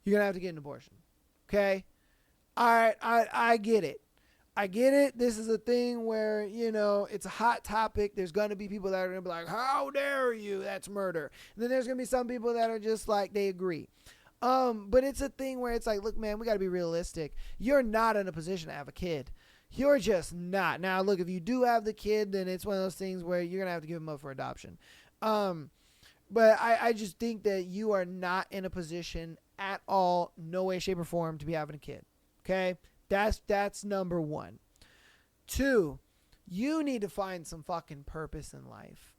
You're going to have to get an abortion. Okay? All right, I get it. I get it. This is a thing where, you know, it's a hot topic. There's going to be people that are going to be like, how dare you? That's murder. And then there's going to be some people that are just like, they agree. But it's a thing where it's like, look, man, we got to be realistic. You're not in a position to have a kid. You're just not. Now, look, if you do have the kid, then it's one of those things where you're going to have to give them up for adoption. But I just think that you are not in a position at all, no way, shape, or form, to be having a kid. Okay? That's number one. 2, you need to find some fucking purpose in life.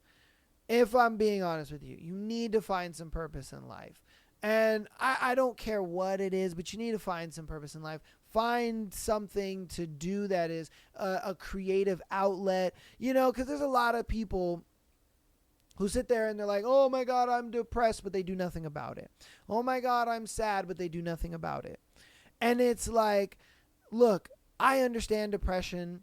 If I'm being honest with you, you need to find some purpose in life. And I don't care what it is, but you need to find some purpose in life. Find something to do that is a creative outlet. You know, because there's a lot of people who sit there and they're like, oh my God, I'm depressed, but they do nothing about it. Oh my God, I'm sad, but they do nothing about it. And it's like, look, I understand depression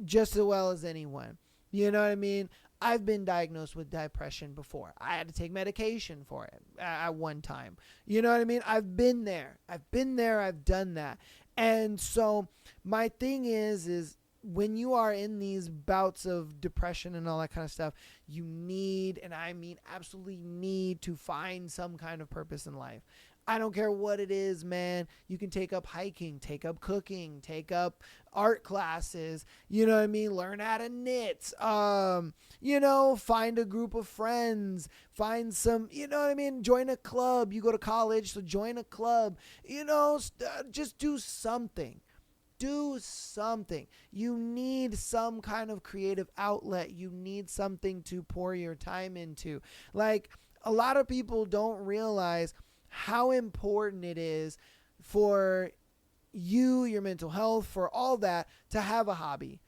just as well as anyone. You know what I mean? I've been diagnosed with depression before. I had to take medication for it at one time. You know what I mean? I've been there. I've done that. And so my thing is when you are in these bouts of depression and all that kind of stuff, you need, and I mean absolutely need, to find some kind of purpose in life. I don't care what it is, man. You can take up hiking, take up cooking, take up art classes, you know what I mean? Learn how to knit, you know, find a group of friends, find some, you know what I mean? Join a club. You go to college, so join a club, you know, just do something. Do something. You need some kind of creative outlet. You need something to pour your time into. Like, a lot of people don't realize how important it is for you, your mental health, for all that, to have a hobby.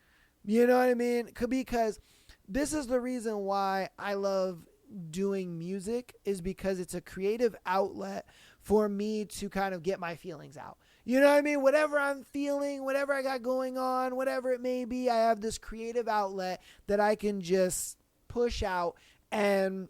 You know what I mean? Because this is the reason why I love doing music, is because it's a creative outlet for me to kind of get my feelings out. You know what I mean? Whatever I'm feeling, whatever I got going on, whatever it may be, I have this creative outlet that I can just push out, and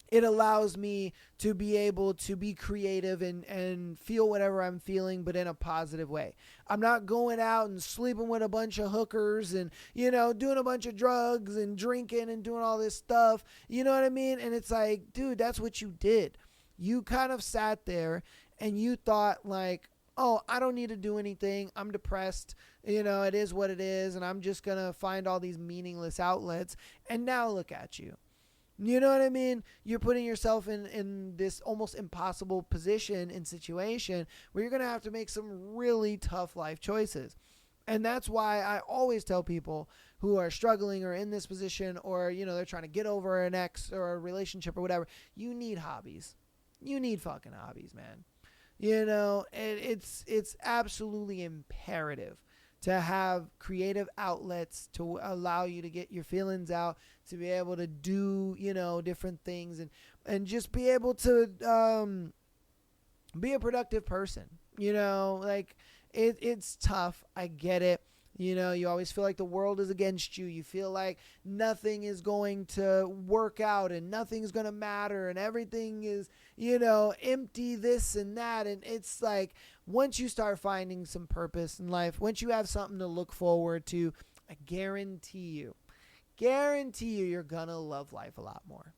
it allows me to be able to be creative and feel whatever I'm feeling, but in a positive way. I'm not going out and sleeping with a bunch of hookers and, you know, doing a bunch of drugs and drinking and doing all this stuff. You know what I mean? And it's like, dude, that's what you did. You kind of sat there and you thought like, oh, I don't need to do anything. I'm depressed. It is what it is. And I'm just going to find all these meaningless outlets. And now look at you. You know what I mean? You're putting yourself in this almost impossible position and situation where you're going to have to make some really tough life choices. And that's why I always tell people who are struggling or in this position or, they're trying to get over an ex or a relationship or whatever, you need hobbies. You need fucking hobbies, man. It's absolutely imperative to have creative outlets to allow you to get your feelings out, to be able to do, different things and just be able to be a productive person. It's tough. I get it. You always feel like the world is against you. You feel like nothing is going to work out and nothing's going to matter and everything is, empty, this and that. And it's like once you start finding some purpose in life, once you have something to look forward to, I guarantee you, you're going to love life a lot more.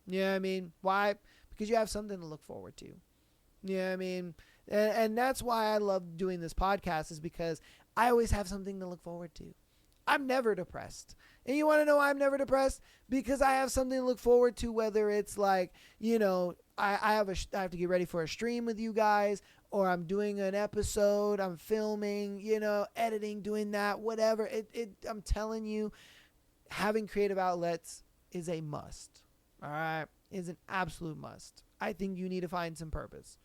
You know what I mean? Why? Because you have something to look forward to. You know what I mean? And that's why I love doing this podcast, is because I always have something to look forward to. I'm never depressed. And you want to know why I'm never depressed? Because I have something to look forward to, whether it's like, I have to get ready for a stream with you guys, or I'm doing an episode, I'm filming, editing, doing that, whatever. I'm telling you, having creative outlets is a must. All right? Is an absolute must. I think you need to find some purpose.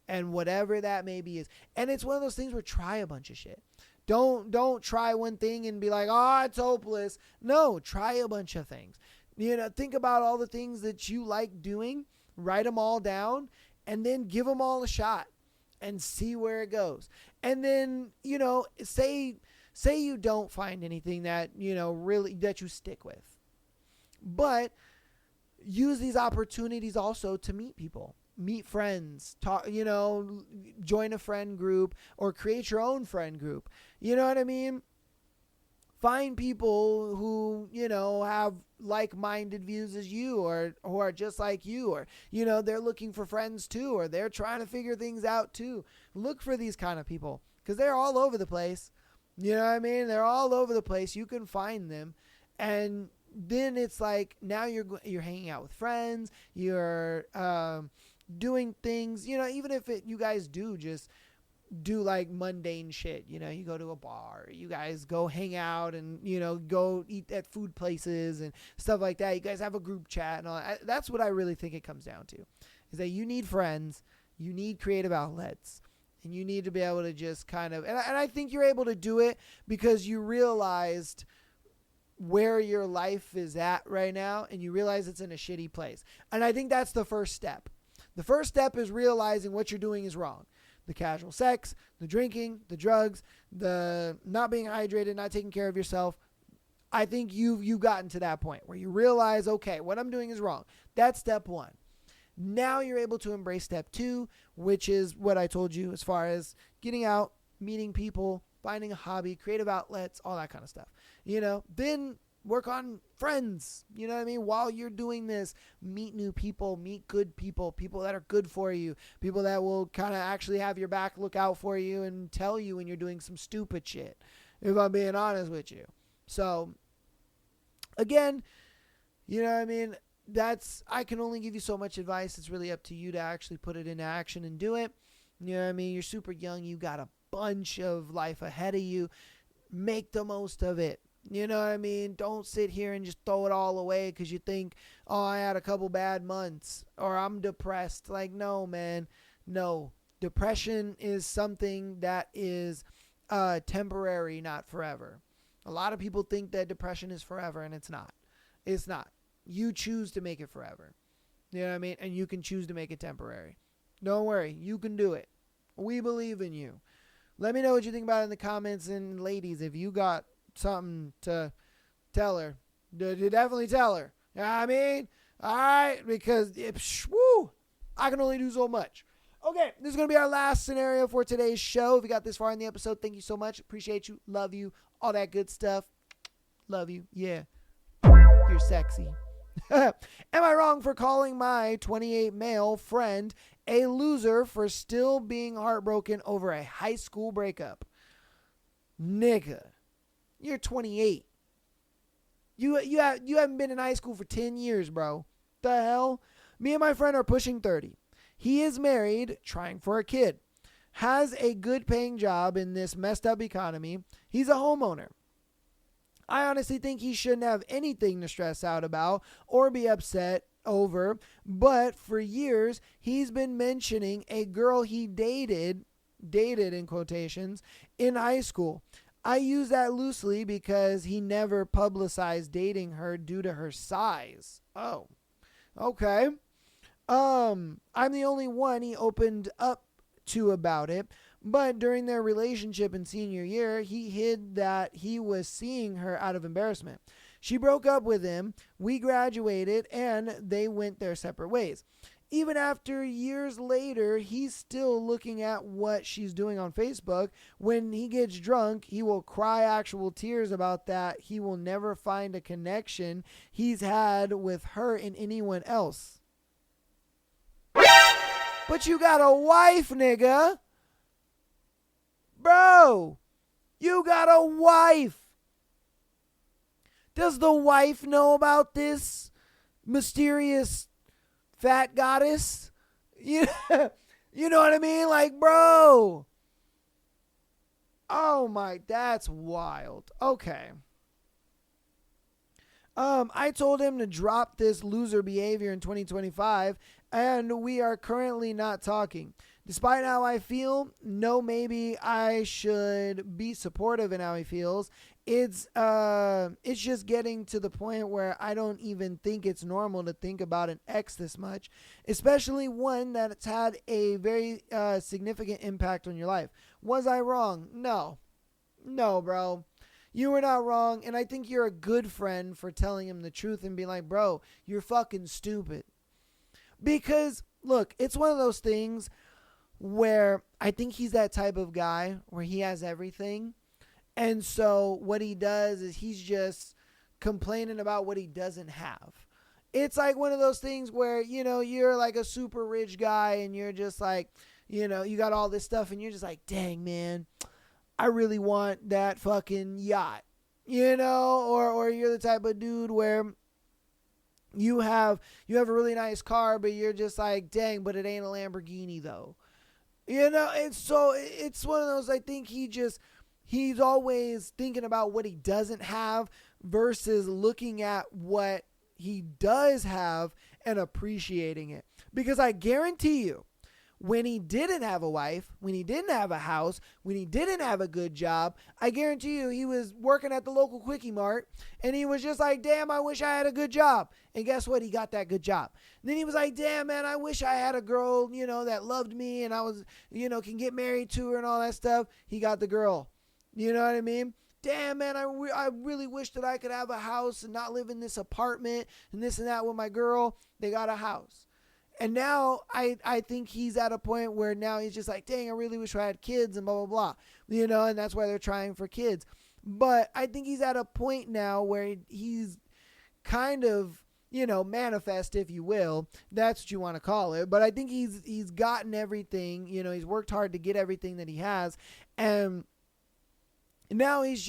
And whatever that maybe is. And it's one of those things where try a bunch of shit. Don't try one thing and be like, oh, it's hopeless. No, try a bunch of things. Think about all the things that you like doing, write them all down, and then give them all a shot and see where it goes. And then, say you don't find anything that, really that you stick with. But use these opportunities also to meet people. Meet friends, talk, join a friend group or create your own friend group. You know what I mean? Find people who, have like-minded views as you, or who are just like you, or, they're looking for friends too, or they're trying to figure things out too. Look for these kind of people because they're all over the place. You know what I mean? They're all over the place. You can find them. And then it's like now you're hanging out with friends. You're doing things, even if you guys do just do like mundane shit, you go to a bar, you guys go hang out and, go eat at food places and stuff like that. You guys have a group chat and all that. That's what I really think it comes down to, is that you need friends, you need creative outlets, and you need to be able to just kind of, and I think you're able to do it because you realized where your life is at right now and you realize it's in a shitty place. And I think that's the first step. The first step is realizing what you're doing is wrong. The casual sex, the drinking, the drugs, the not being hydrated, not taking care of yourself. I think you've gotten to that point where you realize, okay, what I'm doing is wrong. That's step one. Now you're able to embrace step two, which is what I told you as far as getting out, meeting people, finding a hobby, creative outlets, all that kind of stuff. Then work on friends, you know what I mean? While you're doing this, meet new people, meet good people, people that are good for you, people that will kind of actually have your back, look out for you, and tell you when you're doing some stupid shit, if I'm being honest with you. So, again, you know what I mean? I can only give you so much advice. It's really up to you to actually put it into action and do it. You know what I mean? You're super young. You got a bunch of life ahead of you. Make the most of it. You know what I mean? Don't sit here and just throw it all away because you think, oh, I had a couple bad months or I'm depressed. Like, no, man. No. Depression is something that is temporary, not forever. A lot of people think that depression is forever, and it's not. It's not. You choose to make it forever. You know what I mean? And you can choose to make it temporary. Don't worry. You can do it. We believe in you. Let me know what you think about it in the comments. And ladies, if you got something to tell her, definitely tell her. You know what I mean? All right? Because, I can only do so much. Okay, this is going to be our last scenario for today's show. If you got this far in the episode, thank you so much. Appreciate you. Love you. All that good stuff. Love you. Yeah. You're sexy. Am I wrong for calling my 28 male friend a loser for still being heartbroken over a high school breakup? Nigga, you're 28. You haven't been in high school for 10 years, bro. The hell? Me and my friend are pushing 30. He is married, trying for a kid. Has a good paying job in this messed up economy. He's a homeowner. I honestly think he shouldn't have anything to stress out about or be upset over, but for years he's been mentioning a girl he dated in quotations, in high school. I use that loosely because he never publicized dating her due to her size. Oh, okay. I'm the only one he opened up to about it, but during their relationship in senior year, he hid that he was seeing her out of embarrassment. She broke up with him, we graduated, and they went their separate ways. Even after years later, he's still looking at what she's doing on Facebook. When he gets drunk, he will cry actual tears about that. He will never find a connection he's had with her in anyone else. But you got a wife, nigga. Bro, you got a wife. Does the wife know about this mysterious fat goddess? You know what I mean? Like, bro. Oh my, that's wild. Okay. I told him to drop this loser behavior in 2025, and we are currently not talking. Despite how I feel, no, maybe I should be supportive in how he feels. It's just getting to the point where I don't even think it's normal to think about an ex this much, especially one that's had a very significant impact on your life. Was I wrong? No, bro. You were not wrong, and I think you're a good friend for telling him the truth and being like, bro, you're fucking stupid. Because, look, it's one of those things where I think he's that type of guy where he has everything. And so what he does is he's just complaining about what he doesn't have. It's like one of those things where, you're like a super rich guy and you're just like, you got all this stuff and you're just like, dang, man, I really want that fucking yacht, or you're the type of dude where you have a really nice car, but you're just like, dang, but it ain't a Lamborghini though. And so it's one of those, I think he's always thinking about what he doesn't have versus looking at what he does have and appreciating it. Because I guarantee you, when he didn't have a wife, when he didn't have a house, when he didn't have a good job, I guarantee you he was working at the local Quickie Mart and he was just like, damn, I wish I had a good job. And guess what? He got that good job. And then he was like, damn, man, I wish I had a girl, that loved me and I was, can get married to her and all that stuff. He got the girl. You know what I mean? Damn, man, I really wish that I could have a house and not live in this apartment and this and that with my girl. They got a house. And now I think he's at a point where now he's just like, dang, I really wish I had kids and blah, blah, blah. And that's why they're trying for kids. But I think he's at a point now where he's kind of, manifest, if you will. That's what you want to call it. But I think he's gotten everything. He's worked hard to get everything that he has. And now he's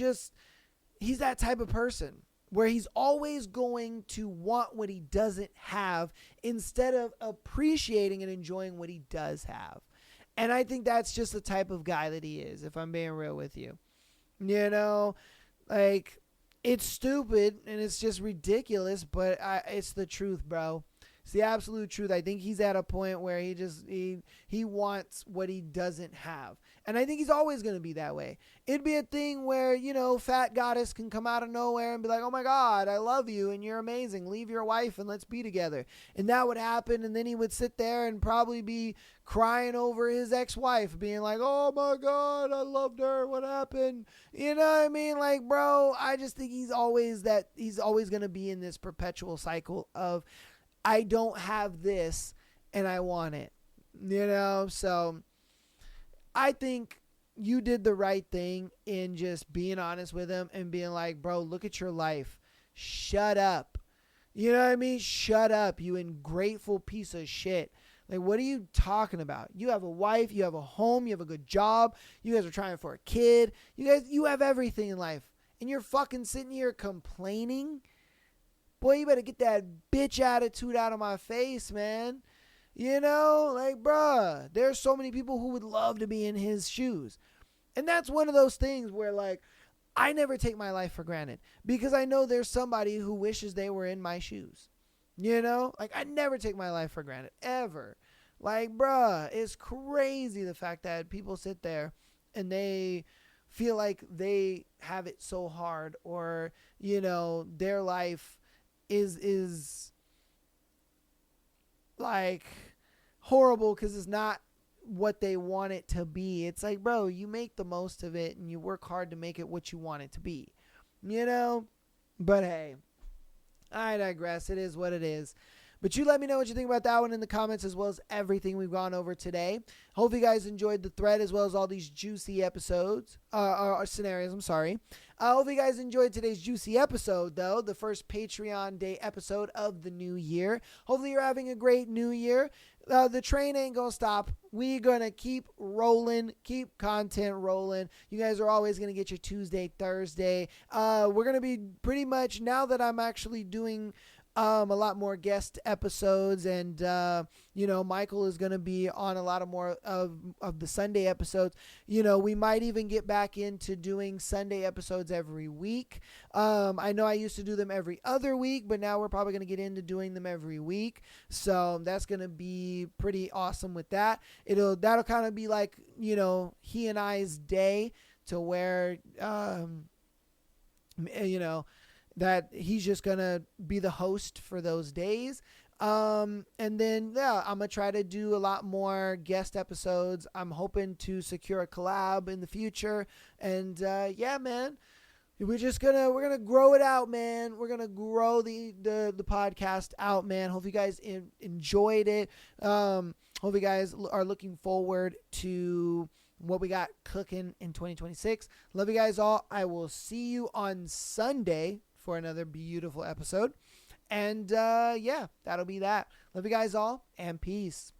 that type of person where he's always going to want what he doesn't have instead of appreciating and enjoying what he does have. And I think that's just the type of guy that he is, if I'm being real with you. Like, it's stupid and it's just ridiculous, but it's the truth, bro. It's the absolute truth. I think he's at a point where he wants what he doesn't have. And I think he's always going to be that way. It'd be a thing where, fat goddess can come out of nowhere and be like, oh my God, I love you and you're amazing. Leave your wife and let's be together. And that would happen. And then he would sit there and probably be crying over his ex-wife, being like, oh my God, I loved her. What happened? You know what I mean? Like, bro, I just think he's always going to be in this perpetual cycle of, I don't have this and I want it, so I think you did the right thing in just being honest with him and being like, bro, look at your life. Shut up. You know what I mean? Shut up, you ungrateful piece of shit. Like, what are you talking about? You have a wife, you have a home, you have a good job. You guys are trying for a kid. You have everything in life. And you're fucking sitting here complaining? Boy, you better get that bitch attitude out of my face, man. You know, like, bruh, there's so many people who would love to be in his shoes. And that's one of those things where, like, I never take my life for granted because I know there's somebody who wishes they were in my shoes. You know, like, I never take my life for granted, ever. Like, bruh, it's crazy the fact that people sit there and they feel like they have it so hard, or, you know, their life is like horrible because it's not what they want it to be. It's like, bro, you make the most of it and you work hard to make it what you want it to be, you know? But hey, I digress. It is what it is. But you let me know what you think about that one in the comments, as well as everything we've gone over today. Hope you guys enjoyed the thread, as well as all these juicy episodes, or scenarios, I'm sorry. I hope you guys enjoyed today's juicy episode, though, the first Patreon Day episode of the new year. Hopefully you're having a great new year. The train ain't gonna stop. We're gonna keep rolling, keep content rolling. You guys are always gonna get your Tuesday, Thursday. We're gonna be pretty much, now that I'm actually doing a lot more guest episodes, and you know, Michael is going to be on a lot of more of the Sunday episodes. You know, we might even get back into doing Sunday episodes every week. I know I used to do them every other week, but now we're probably going to get into doing them every week. So that's going to be pretty awesome with that. That'll kind of be like, you know, he and I's day, to where you know, that he's just going to be the host for those days. And then, yeah, I'm going to try to do a lot more guest episodes. I'm hoping to secure a collab in the future. And, yeah, man, we're going to grow it out, man. We're going to grow the podcast out, man. Hope you guys enjoyed it. Hope you guys are looking forward to what we got cooking in 2026. Love you guys all. I will see you on Sunday for another beautiful episode. And yeah, that'll be that. Love you guys all, and peace.